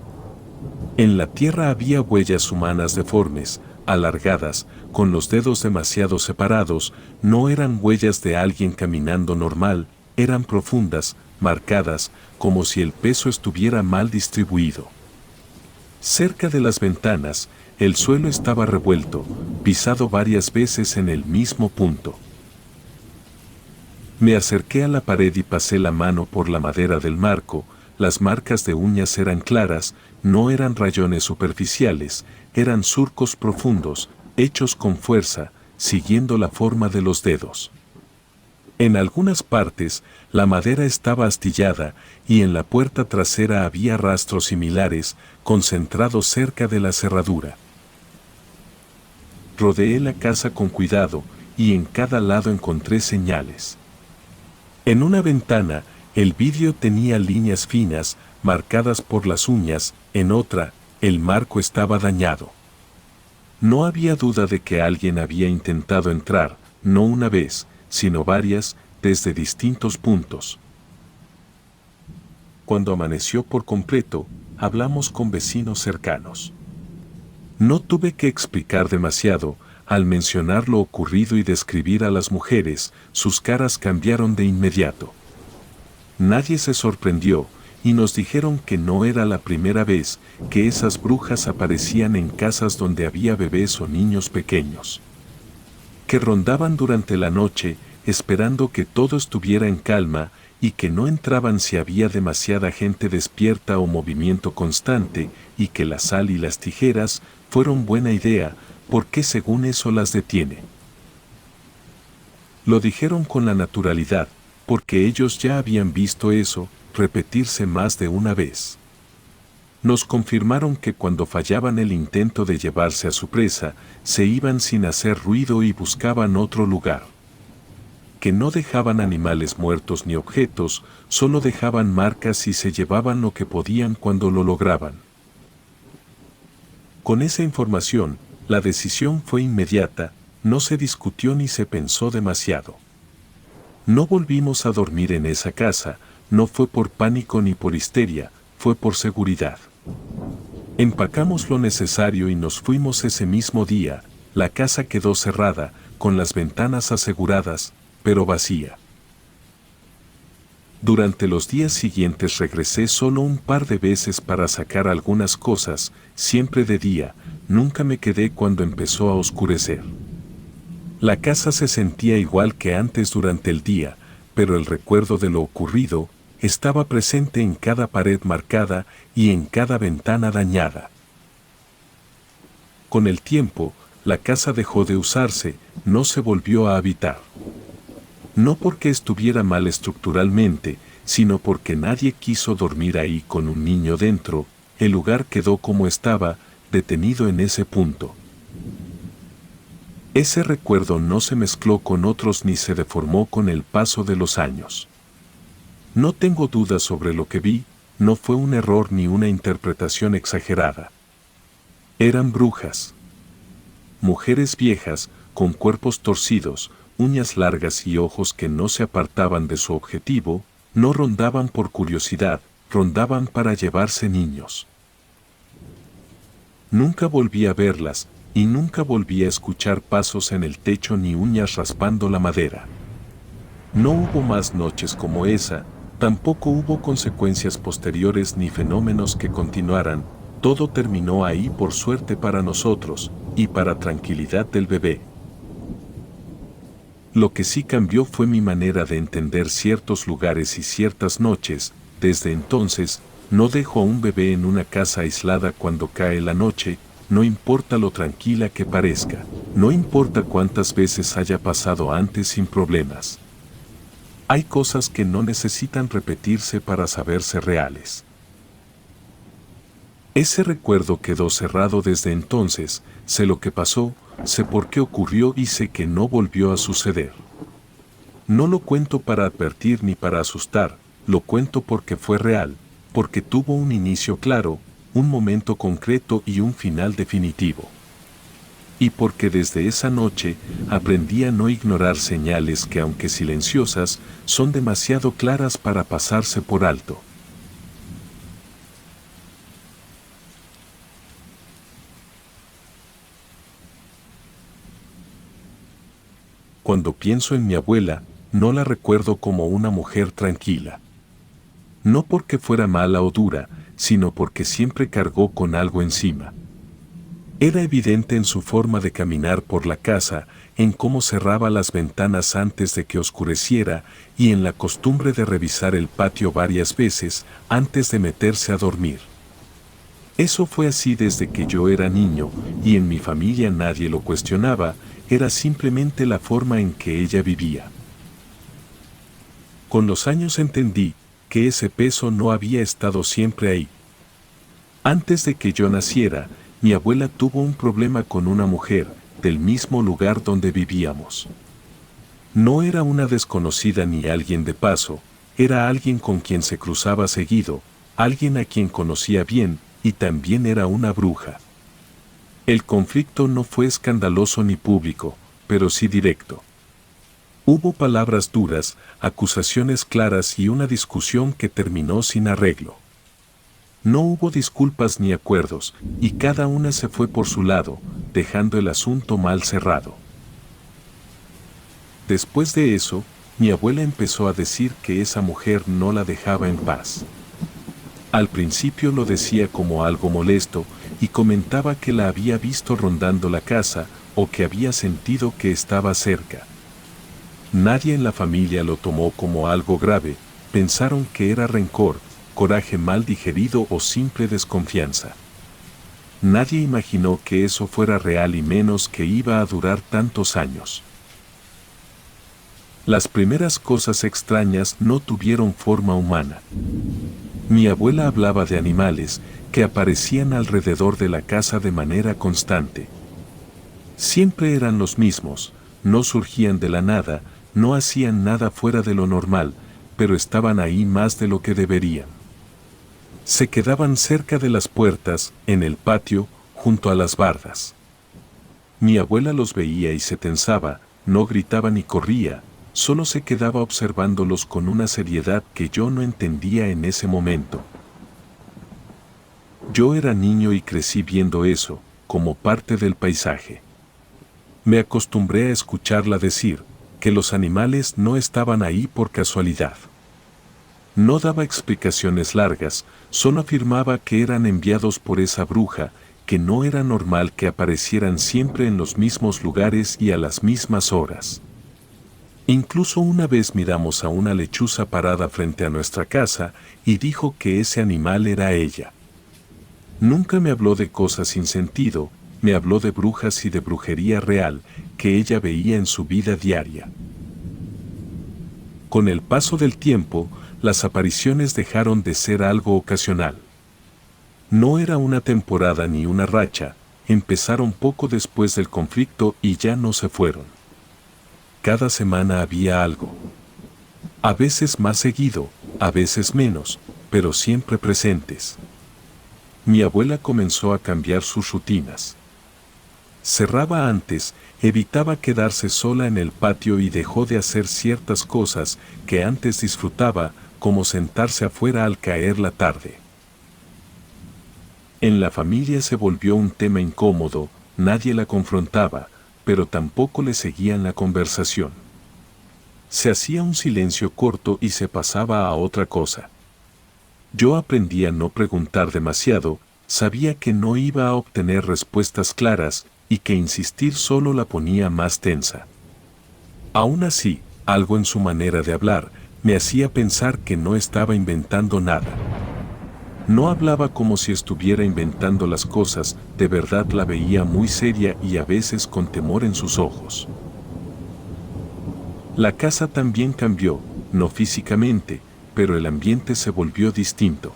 A: En la tierra había huellas humanas deformes, alargadas, con los dedos demasiado separados. No eran huellas de alguien caminando normal, eran profundas, marcadas, como si el peso estuviera mal distribuido. Cerca de las ventanas, el suelo estaba revuelto, pisado varias veces en el mismo punto. Me acerqué a la pared y pasé la mano por la madera del marco. Las marcas de uñas eran claras, no eran rayones superficiales, eran surcos profundos, hechos con fuerza, siguiendo la forma de los dedos. En algunas partes, la madera estaba astillada y en la puerta trasera había rastros similares, concentrados cerca de la cerradura. Rodeé la casa con cuidado y en cada lado encontré señales. En una ventana, el vidrio tenía líneas finas, marcadas por las uñas. En otra, el marco estaba dañado. No había duda de que alguien había intentado entrar, no una vez, sino varias, desde distintos puntos. Cuando amaneció por completo, hablamos con vecinos cercanos. No tuve que explicar demasiado. Al mencionar lo ocurrido y describir a las mujeres, sus caras cambiaron de inmediato. Nadie se sorprendió, y nos dijeron que no era la primera vez que esas brujas aparecían en casas donde había bebés o niños pequeños. Que rondaban durante la noche, esperando que todo estuviera en calma, y que no entraban si había demasiada gente despierta o movimiento constante, y que la sal y las tijeras fueron buena idea, porque según eso las detiene. Lo dijeron con la naturalidad, porque ellos ya habían visto eso repetirse más de una vez. Nos confirmaron que cuando fallaban el intento de llevarse a su presa, se iban sin hacer ruido y buscaban otro lugar. Que no dejaban animales muertos ni objetos, solo dejaban marcas y se llevaban lo que podían cuando lo lograban. Con esa información, la decisión fue inmediata. no se discutió ni se pensó demasiado. No volvimos a dormir en esa casa, no fue por pánico ni por histeria, fue por seguridad. Empacamos lo necesario y nos fuimos ese mismo día. La casa quedó cerrada, con las ventanas aseguradas, pero vacía. Durante los días siguientes regresé solo un par de veces para sacar algunas cosas, siempre de día, nunca me quedé cuando empezó a oscurecer. La casa se sentía igual que antes durante el día, pero el recuerdo de lo ocurrido estaba presente en cada pared marcada y en cada ventana dañada. Con el tiempo, la casa dejó de usarse, no se volvió a habitar. No porque estuviera mal estructuralmente, sino porque nadie quiso dormir ahí con un niño dentro, el lugar quedó como estaba, detenido en ese punto. Ese recuerdo no se mezcló con otros ni se deformó con el paso de los años. No tengo dudas sobre lo que vi, no fue un error ni una interpretación exagerada. Eran brujas. Mujeres viejas, con cuerpos torcidos, uñas largas y ojos que no se apartaban de su objetivo, no rondaban por curiosidad, rondaban para llevarse niños. Nunca volví a verlas, y nunca volví a escuchar pasos en el techo ni uñas raspando la madera. No hubo más noches como esa, tampoco hubo consecuencias posteriores ni fenómenos que continuaran, todo terminó ahí por suerte para nosotros, y para tranquilidad del bebé. Lo que sí cambió fue mi manera de entender ciertos lugares y ciertas noches. Desde entonces, no dejo a un bebé en una casa aislada cuando cae la noche, no importa lo tranquila que parezca, no importa cuántas veces haya pasado antes sin problemas. Hay cosas que no necesitan repetirse para saberse reales. Ese recuerdo quedó cerrado desde entonces, sé lo que pasó, sé por qué ocurrió y sé que no volvió a suceder. No lo cuento para advertir ni para asustar, lo cuento porque fue real, porque tuvo un inicio claro, un momento concreto y un final definitivo. Y porque desde esa noche aprendí a no ignorar señales que, aunque silenciosas, son demasiado claras para pasarse por alto. Cuando pienso en mi abuela, no la recuerdo como una mujer tranquila. No porque fuera mala o dura, sino porque siempre cargó con algo encima. Era evidente en su forma de caminar por la casa, en cómo cerraba las ventanas antes de que oscureciera y en la costumbre de revisar el patio varias veces antes de meterse a dormir. Eso fue así desde que yo era niño y en mi familia nadie lo cuestionaba, era simplemente la forma en que ella vivía. Con los años entendí que ese peso no había estado siempre ahí. Antes de que yo naciera, mi abuela tuvo un problema con una mujer del mismo lugar donde vivíamos. No era una desconocida ni alguien de paso, era alguien con quien se cruzaba seguido, alguien a quien conocía bien y también era una bruja. El conflicto no fue escandaloso ni público, pero sí directo. Hubo palabras duras, acusaciones claras y una discusión que terminó sin arreglo. No hubo disculpas ni acuerdos, y cada una se fue por su lado, dejando el asunto mal cerrado. Después de eso, mi abuela empezó a decir que esa mujer no la dejaba en paz. Al principio lo decía como algo molesto, y comentaba que la había visto rondando la casa, o que había sentido que estaba cerca. Nadie en la familia lo tomó como algo grave, pensaron que era rencor, coraje mal digerido o simple desconfianza. Nadie imaginó que eso fuera real y menos que iba a durar tantos años. Las primeras cosas extrañas no tuvieron forma humana. Mi abuela hablaba de animales que aparecían alrededor de la casa de manera constante. Siempre eran los mismos, no surgían de la nada, no hacían nada fuera de lo normal, pero estaban ahí más de lo que deberían. Se quedaban cerca de las puertas, en el patio, junto a las bardas. Mi abuela los veía y se tensaba, no gritaba ni corría, solo se quedaba observándolos con una seriedad que yo no entendía en ese momento. Yo era niño y crecí viendo eso, como parte del paisaje. Me acostumbré a escucharla decir que los animales no estaban ahí por casualidad. No daba explicaciones largas, solo afirmaba que eran enviados por esa bruja, que no era normal que aparecieran siempre en los mismos lugares y a las mismas horas. Incluso una vez miramos a una lechuza parada frente a nuestra casa y dijo que ese animal era ella. Nunca me habló de cosas sin sentido, me habló de brujas y de brujería real que ella veía en su vida diaria. Con el paso del tiempo, las apariciones dejaron de ser algo ocasional. No era una temporada ni una racha, empezaron poco después del conflicto y ya no se fueron. Cada semana había algo. A veces más seguido, a veces menos, pero siempre presentes. Mi abuela comenzó a cambiar sus rutinas. Cerraba antes, evitaba quedarse sola en el patio y dejó de hacer ciertas cosas que antes disfrutaba, como sentarse afuera al caer la tarde. En la familia se volvió un tema incómodo, nadie la confrontaba, pero tampoco le seguían la conversación. Se hacía un silencio corto y se pasaba a otra cosa. Yo aprendí a no preguntar demasiado, sabía que no iba a obtener respuestas claras y que insistir solo la ponía más tensa. Aún así, algo en su manera de hablar me hacía pensar que no estaba inventando nada. No hablaba como si estuviera inventando las cosas, de verdad la veía muy seria y a veces con temor en sus ojos. La casa también cambió, no físicamente, pero el ambiente se volvió distinto.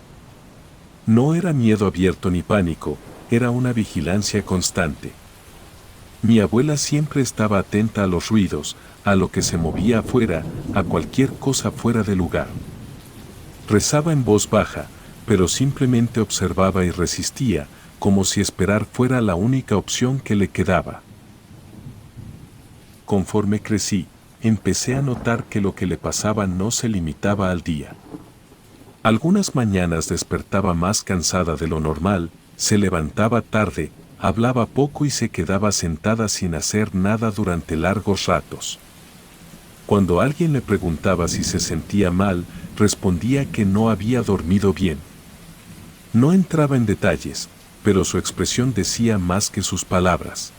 A: No era miedo abierto ni pánico, era una vigilancia constante. Mi abuela siempre estaba atenta a los ruidos, a lo que se movía afuera, a cualquier cosa fuera de lugar. Rezaba en voz baja, pero simplemente observaba y resistía, como si esperar fuera la única opción que le quedaba. Conforme crecí, empecé a notar que lo que le pasaba no se limitaba al día. Algunas mañanas despertaba más cansada de lo normal, se levantaba tarde, hablaba poco y se quedaba sentada sin hacer nada durante largos ratos. Cuando alguien le preguntaba si se sentía mal, respondía que no había dormido bien. No entraba en detalles, pero su expresión decía más que sus palabras.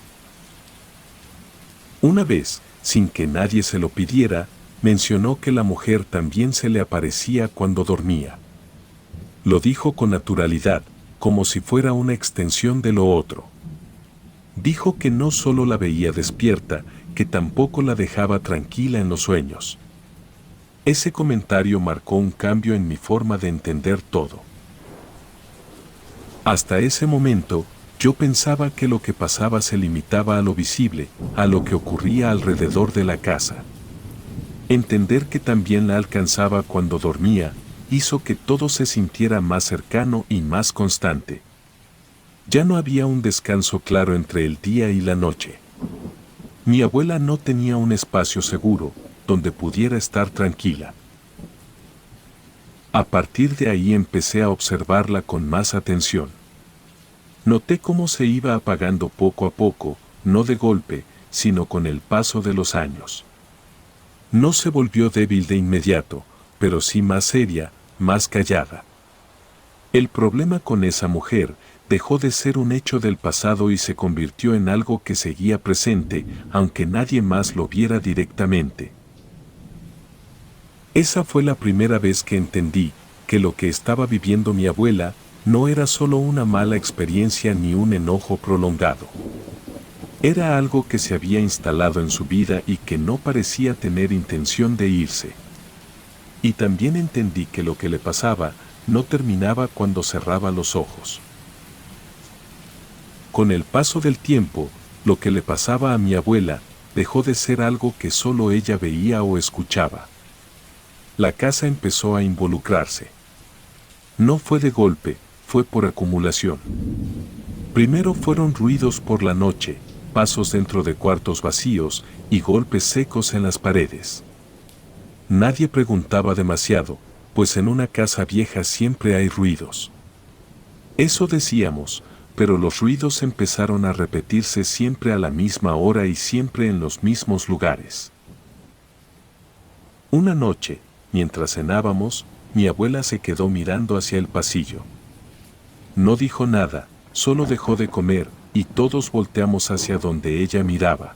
A: Una vez, sin que nadie se lo pidiera, mencionó que la mujer también se le aparecía cuando dormía. Lo dijo con naturalidad, como si fuera una extensión de lo otro. Dijo que no solo la veía despierta, que tampoco la dejaba tranquila en los sueños. Ese comentario marcó un cambio en mi forma de entender todo. Hasta ese momento, yo pensaba que lo que pasaba se limitaba a lo visible, a lo que ocurría alrededor de la casa. Entender que también la alcanzaba cuando dormía, hizo que todo se sintiera más cercano y más constante. Ya no había un descanso claro entre el día y la noche. Mi abuela no tenía un espacio seguro, donde pudiera estar tranquila. A partir de ahí empecé a observarla con más atención. Noté cómo se iba apagando poco a poco, no de golpe, sino con el paso de los años. No se volvió débil de inmediato, pero sí más seria, más callada. El problema con esa mujer dejó de ser un hecho del pasado y se convirtió en algo que seguía presente, aunque nadie más lo viera directamente. Esa fue la primera vez que entendí que lo que estaba viviendo mi abuela no era solo una mala experiencia ni un enojo prolongado. Era algo que se había instalado en su vida y que no parecía tener intención de irse. Y también entendí que lo que le pasaba no terminaba cuando cerraba los ojos. Con el paso del tiempo, lo que le pasaba a mi abuela dejó de ser algo que solo ella veía o escuchaba. La casa empezó a involucrarse. No fue de golpe, fue por acumulación. Primero fueron ruidos por la noche, pasos dentro de cuartos vacíos y golpes secos en las paredes. Nadie preguntaba demasiado, pues en una casa vieja siempre hay ruidos. Eso decíamos, pero los ruidos empezaron a repetirse siempre a la misma hora y siempre en los mismos lugares. Una noche, mientras cenábamos, mi abuela se quedó mirando hacia el pasillo. No dijo nada, solo dejó de comer, y todos volteamos hacia donde ella miraba.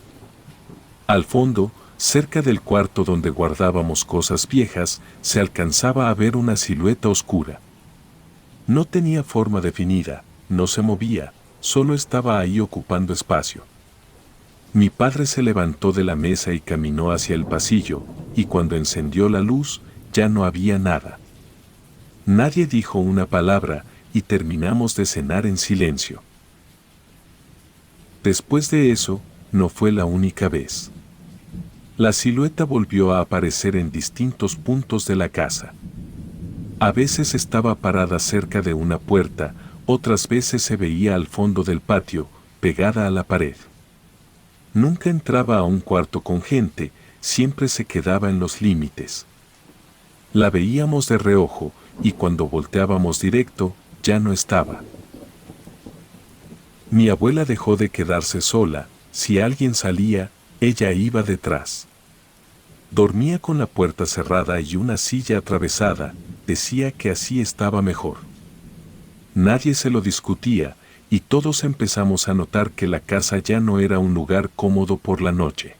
A: Al fondo, cerca del cuarto donde guardábamos cosas viejas, se alcanzaba a ver una silueta oscura. No tenía forma definida, no se movía, solo estaba ahí ocupando espacio. Mi padre se levantó de la mesa y caminó hacia el pasillo, y cuando encendió la luz, ya no había nada. Nadie dijo una palabra, y terminamos de cenar en silencio. Después de eso, no fue la única vez. La silueta volvió a aparecer en distintos puntos de la casa. A veces estaba parada cerca de una puerta, otras veces se veía al fondo del patio, pegada a la pared. Nunca entraba a un cuarto con gente, siempre se quedaba en los límites. La veíamos de reojo, y cuando volteábamos directo, ya no estaba. Mi abuela dejó de quedarse sola, si alguien salía, ella iba detrás. Dormía con la puerta cerrada y una silla atravesada, decía que así estaba mejor. Nadie se lo discutía, y todos empezamos a notar que la casa ya no era un lugar cómodo por la noche.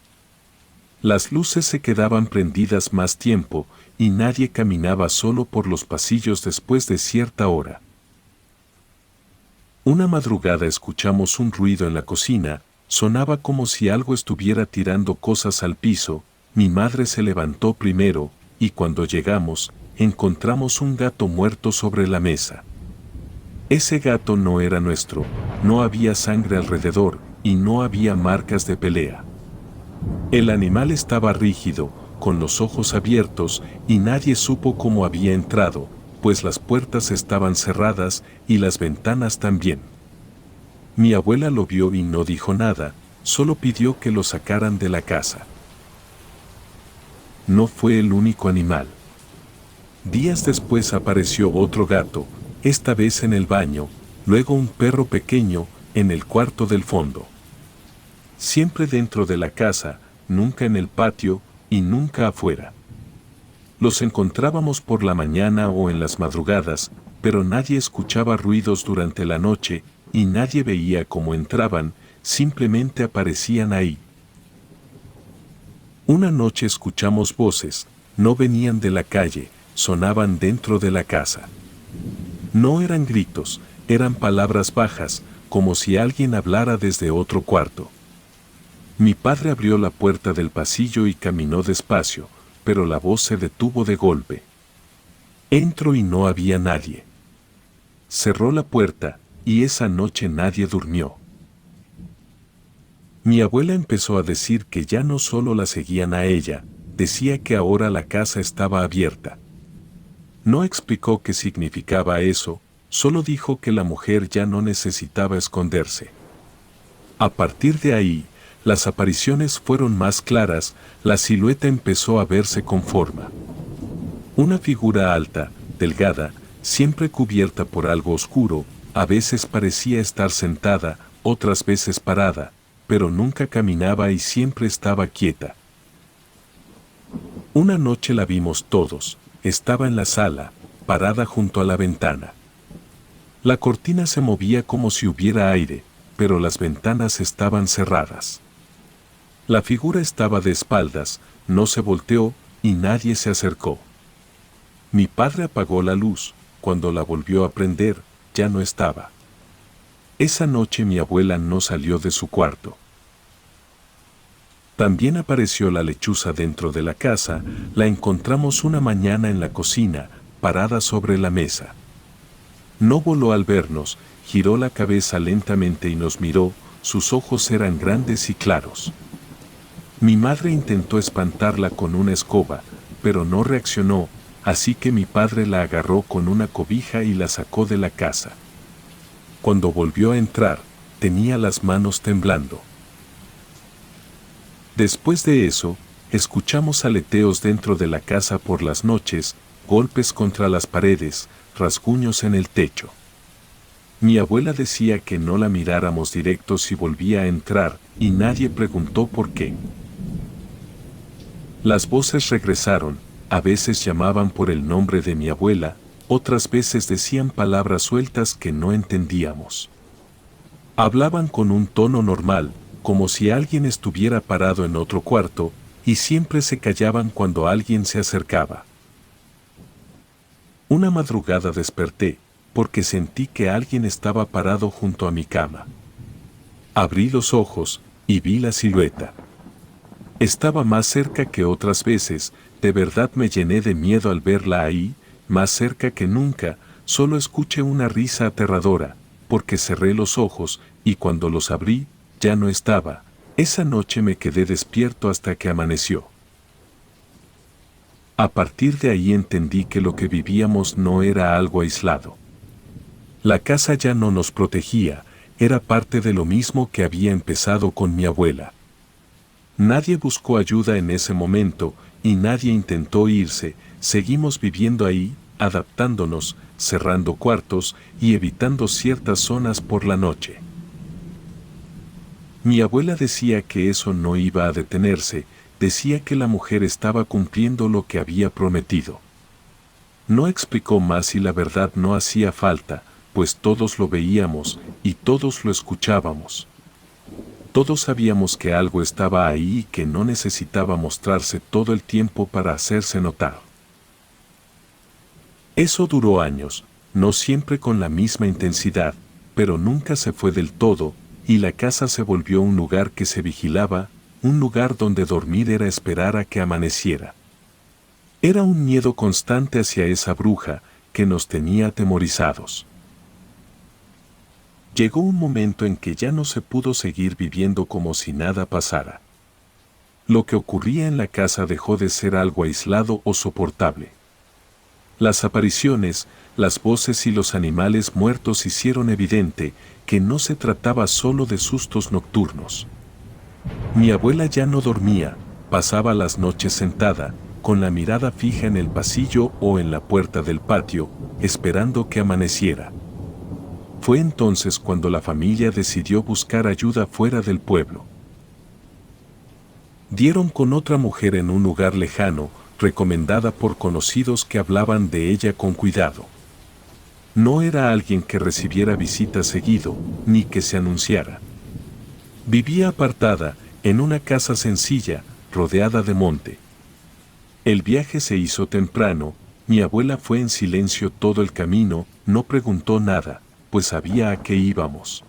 A: Las luces se quedaban prendidas más tiempo, y nadie caminaba solo por los pasillos después de cierta hora. Una madrugada escuchamos un ruido en la cocina, sonaba como si algo estuviera tirando cosas al piso. Mi madre se levantó primero, y cuando llegamos, encontramos un gato muerto sobre la mesa. Ese gato no era nuestro, no había sangre alrededor, y no había marcas de pelea. El animal estaba rígido, con los ojos abiertos, y nadie supo cómo había entrado, pues las puertas estaban cerradas y las ventanas también. Mi abuela lo vio y no dijo nada, solo pidió que lo sacaran de la casa. No fue el único animal. Días después apareció otro gato, esta vez en el baño, luego un perro pequeño, en el cuarto del fondo. Siempre dentro de la casa, nunca en el patio, y nunca afuera. Los encontrábamos por la mañana o en las madrugadas, pero nadie escuchaba ruidos durante la noche, y nadie veía cómo entraban, simplemente aparecían ahí. Una noche escuchamos voces, no venían de la calle, sonaban dentro de la casa. No eran gritos, eran palabras bajas, como si alguien hablara desde otro cuarto. Mi padre abrió la puerta del pasillo y caminó despacio, pero la voz se detuvo de golpe. Entró y no había nadie. Cerró la puerta, y esa noche nadie durmió. Mi abuela empezó a decir que ya no solo la seguían a ella, decía que ahora la casa estaba abierta. No explicó qué significaba eso, solo dijo que la mujer ya no necesitaba esconderse. A partir de ahí, las apariciones fueron más claras, la silueta empezó a verse con forma. Una figura alta, delgada, siempre cubierta por algo oscuro, a veces parecía estar sentada, otras veces parada, pero nunca caminaba y siempre estaba quieta. Una noche la vimos todos, estaba en la sala, parada junto a la ventana. La cortina se movía como si hubiera aire, pero las ventanas estaban cerradas. La figura estaba de espaldas, no se volteó, y nadie se acercó. Mi padre apagó la luz, cuando la volvió a prender, ya no estaba. Esa noche mi abuela no salió de su cuarto. También apareció la lechuza dentro de la casa, la encontramos una mañana en la cocina, parada sobre la mesa. No voló al vernos, giró la cabeza lentamente y nos miró, sus ojos eran grandes y claros. Mi madre intentó espantarla con una escoba, pero no reaccionó, así que mi padre la agarró con una cobija y la sacó de la casa. Cuando volvió a entrar, tenía las manos temblando. Después de eso, escuchamos aleteos dentro de la casa por las noches, golpes contra las paredes, rasguños en el techo. Mi abuela decía que no la miráramos directo si volvía a entrar, y nadie preguntó por qué. Las voces regresaron, a veces llamaban por el nombre de mi abuela, otras veces decían palabras sueltas que no entendíamos. Hablaban con un tono normal, como si alguien estuviera parado en otro cuarto, y siempre se callaban cuando alguien se acercaba. Una madrugada desperté, porque sentí que alguien estaba parado junto a mi cama. Abrí los ojos, y vi la silueta. Estaba más cerca que otras veces, de verdad me llené de miedo al verla ahí, más cerca que nunca, solo escuché una risa aterradora, porque cerré los ojos, y cuando los abrí, ya no estaba. Esa noche me quedé despierto hasta que amaneció. A partir de ahí entendí que lo que vivíamos no era algo aislado. La casa ya no nos protegía, era parte de lo mismo que había empezado con mi abuela. Nadie buscó ayuda en ese momento, y nadie intentó irse, seguimos viviendo ahí, adaptándonos, cerrando cuartos y evitando ciertas zonas por la noche. Mi abuela decía que eso no iba a detenerse, decía que la mujer estaba cumpliendo lo que había prometido. No explicó más y la verdad no hacía falta, pues todos lo veíamos y todos lo escuchábamos. Todos sabíamos que algo estaba ahí y que no necesitaba mostrarse todo el tiempo para hacerse notar. Eso duró años, no siempre con la misma intensidad, pero nunca se fue del todo, y la casa se volvió un lugar que se vigilaba, un lugar donde dormir era esperar a que amaneciera. Era un miedo constante hacia esa bruja que nos tenía atemorizados. Llegó un momento en que ya no se pudo seguir viviendo como si nada pasara. Lo que ocurría en la casa dejó de ser algo aislado o soportable. Las apariciones, las voces y los animales muertos hicieron evidente que no se trataba solo de sustos nocturnos. Mi abuela ya no dormía, pasaba las noches sentada, con la mirada fija en el pasillo o en la puerta del patio, esperando que amaneciera. Fue entonces cuando la familia decidió buscar ayuda fuera del pueblo. Dieron con otra mujer en un lugar lejano, recomendada por conocidos que hablaban de ella con cuidado. No era alguien que recibiera visitas seguido, ni que se anunciara. Vivía apartada, en una casa sencilla, rodeada de monte. El viaje se hizo temprano, mi abuela fue en silencio todo el camino, no preguntó nada, pues sabía a qué íbamos.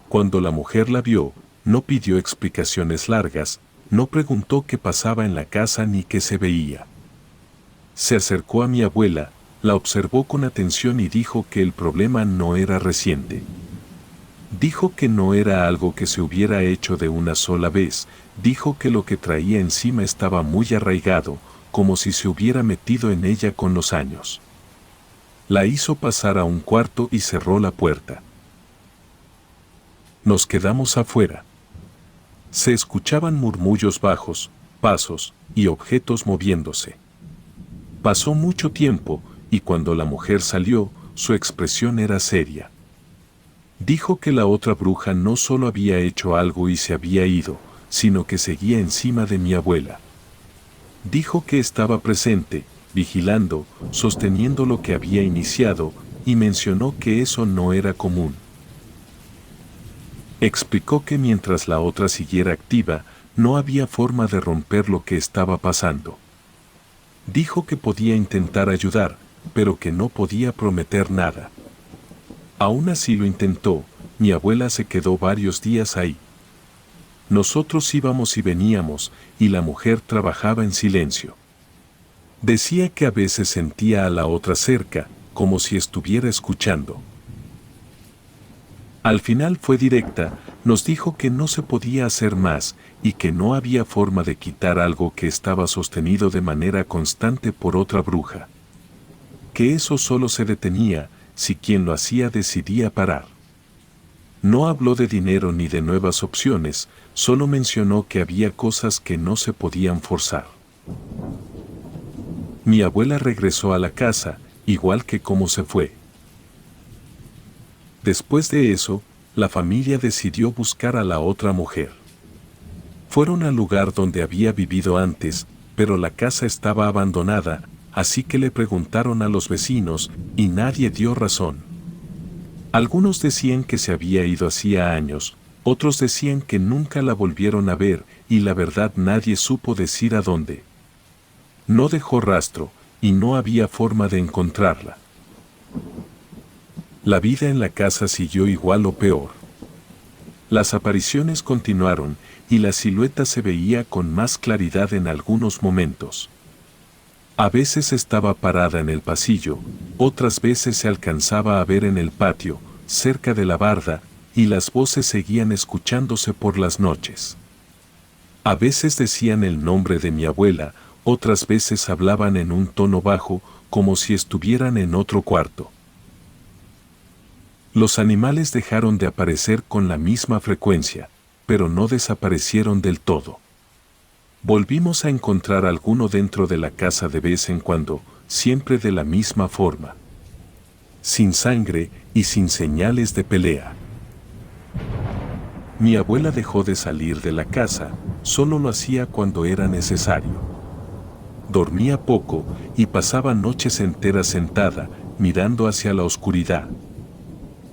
A: Cuando la mujer la vio, no pidió explicaciones largas, no preguntó qué pasaba en la casa ni qué se veía. Se acercó a mi abuela, la observó con atención y dijo que el problema no era reciente. Dijo que no era algo que se hubiera hecho de una sola vez, dijo que lo que traía encima estaba muy arraigado, como si se hubiera metido en ella con los años. La hizo pasar a un cuarto y cerró la puerta. Nos quedamos afuera. Se escuchaban murmullos bajos, pasos y objetos moviéndose. Pasó mucho tiempo, y cuando la mujer salió, su expresión era seria. Dijo que la otra bruja no solo había hecho algo y se había ido, sino que seguía encima de mi abuela. Dijo que estaba presente, vigilando, sosteniendo lo que había iniciado, y mencionó que eso no era común. Explicó que mientras la otra siguiera activa, no había forma de romper lo que estaba pasando. Dijo que podía intentar ayudar, pero que no podía prometer nada. Aún así lo intentó, mi abuela se quedó varios días ahí. Nosotros íbamos y veníamos, y la mujer trabajaba en silencio. Decía que a veces sentía a la otra cerca, como si estuviera escuchando. Al final fue directa, nos dijo que no se podía hacer más, y que no había forma de quitar algo que estaba sostenido de manera constante por otra bruja. Que eso solo se detenía, si quien lo hacía decidía parar. No habló de dinero ni de nuevas opciones, solo mencionó que había cosas que no se podían forzar. Mi abuela regresó a la casa, igual que como se fue. Después de eso, la familia decidió buscar a la otra mujer. Fueron al lugar donde había vivido antes, pero la casa estaba abandonada, así que le preguntaron a los vecinos y nadie dio razón. Algunos decían que se había ido hacía años, otros decían que nunca la volvieron a ver y la verdad nadie supo decir a dónde. No dejó rastro y no había forma de encontrarla. La vida en la casa siguió igual o peor. Las apariciones continuaron y la silueta se veía con más claridad en algunos momentos. A veces estaba parada en el pasillo, otras veces se alcanzaba a ver en el patio, cerca de la barda, y las voces seguían escuchándose por las noches. A veces decían el nombre de mi abuela, otras veces hablaban en un tono bajo, como si estuvieran en otro cuarto. Los animales dejaron de aparecer con la misma frecuencia, pero no desaparecieron del todo. Volvimos a encontrar alguno dentro de la casa de vez en cuando, siempre de la misma forma. Sin sangre y sin señales de pelea. Mi abuela dejó de salir de la casa, solo lo hacía cuando era necesario. Dormía poco y pasaba noches enteras sentada, mirando hacia la oscuridad.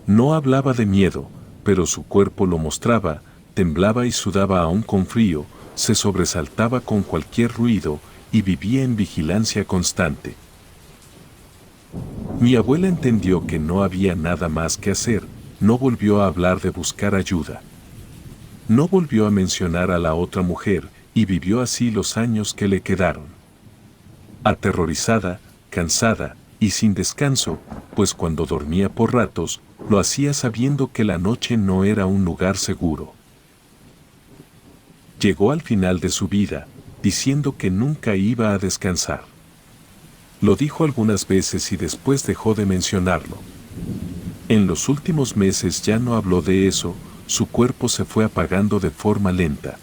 A: No hablaba de miedo, pero su cuerpo lo mostraba, temblaba y sudaba aún con frío, se sobresaltaba con cualquier ruido y vivía en vigilancia constante. Mi abuela entendió que no había nada más que hacer, no volvió a hablar de buscar ayuda. No volvió a mencionar a la otra mujer y vivió así los años que le quedaron. Aterrorizada, cansada y sin descanso, pues cuando dormía por ratos, lo hacía sabiendo que la noche no era un lugar seguro. Llegó al final de su vida, diciendo que nunca iba a descansar. Lo dijo algunas veces y después dejó de mencionarlo. En los últimos meses ya no habló de eso, su cuerpo se fue apagando de forma lenta.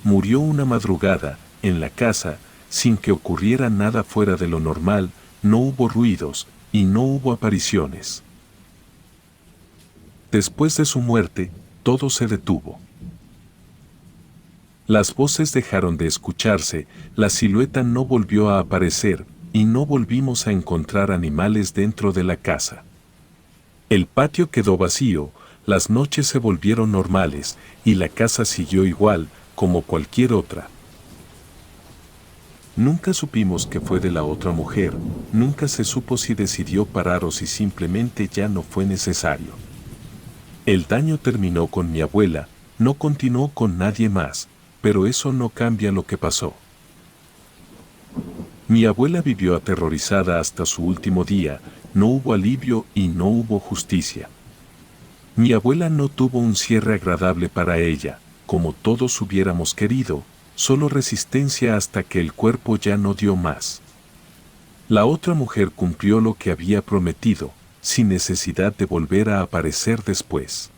A: Murió una madrugada, en la casa, sin que ocurriera nada fuera de lo normal, no hubo ruidos, y no hubo apariciones. Después de su muerte, todo se detuvo. Las voces dejaron de escucharse, la silueta no volvió a aparecer, y no volvimos a encontrar animales dentro de la casa. El patio quedó vacío, las noches se volvieron normales, y la casa siguió igual, como cualquier otra. Nunca supimos qué fue de la otra mujer, nunca se supo si decidió parar o si simplemente ya no fue necesario. El daño terminó con mi abuela, no continuó con nadie más, pero eso no cambia lo que pasó. Mi abuela vivió aterrorizada hasta su último día, no hubo alivio y no hubo justicia. Mi abuela no tuvo un cierre agradable para ella, como todos hubiéramos querido, solo resistencia hasta que el cuerpo ya no dio más. La otra mujer cumplió lo que había prometido, sin necesidad de volver a aparecer después.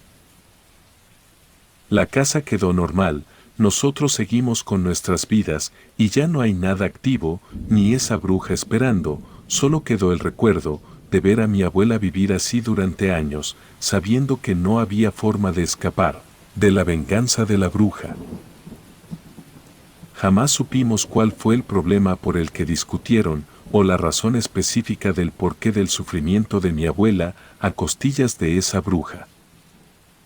A: La casa quedó normal, nosotros seguimos con nuestras vidas y ya no hay nada activo, ni esa bruja esperando, solo quedó el recuerdo de ver a mi abuela vivir así durante años, sabiendo que no había forma de escapar de la venganza de la bruja. Jamás supimos cuál fue el problema por el que discutieron, o la razón específica del porqué del sufrimiento de mi abuela a costillas de esa bruja.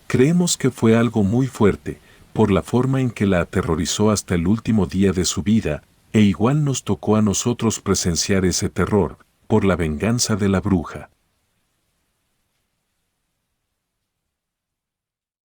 A: Creemos que fue algo muy fuerte, por la forma en que la aterrorizó hasta el último día de su vida, e igual nos tocó a nosotros presenciar ese terror, por la venganza de la bruja.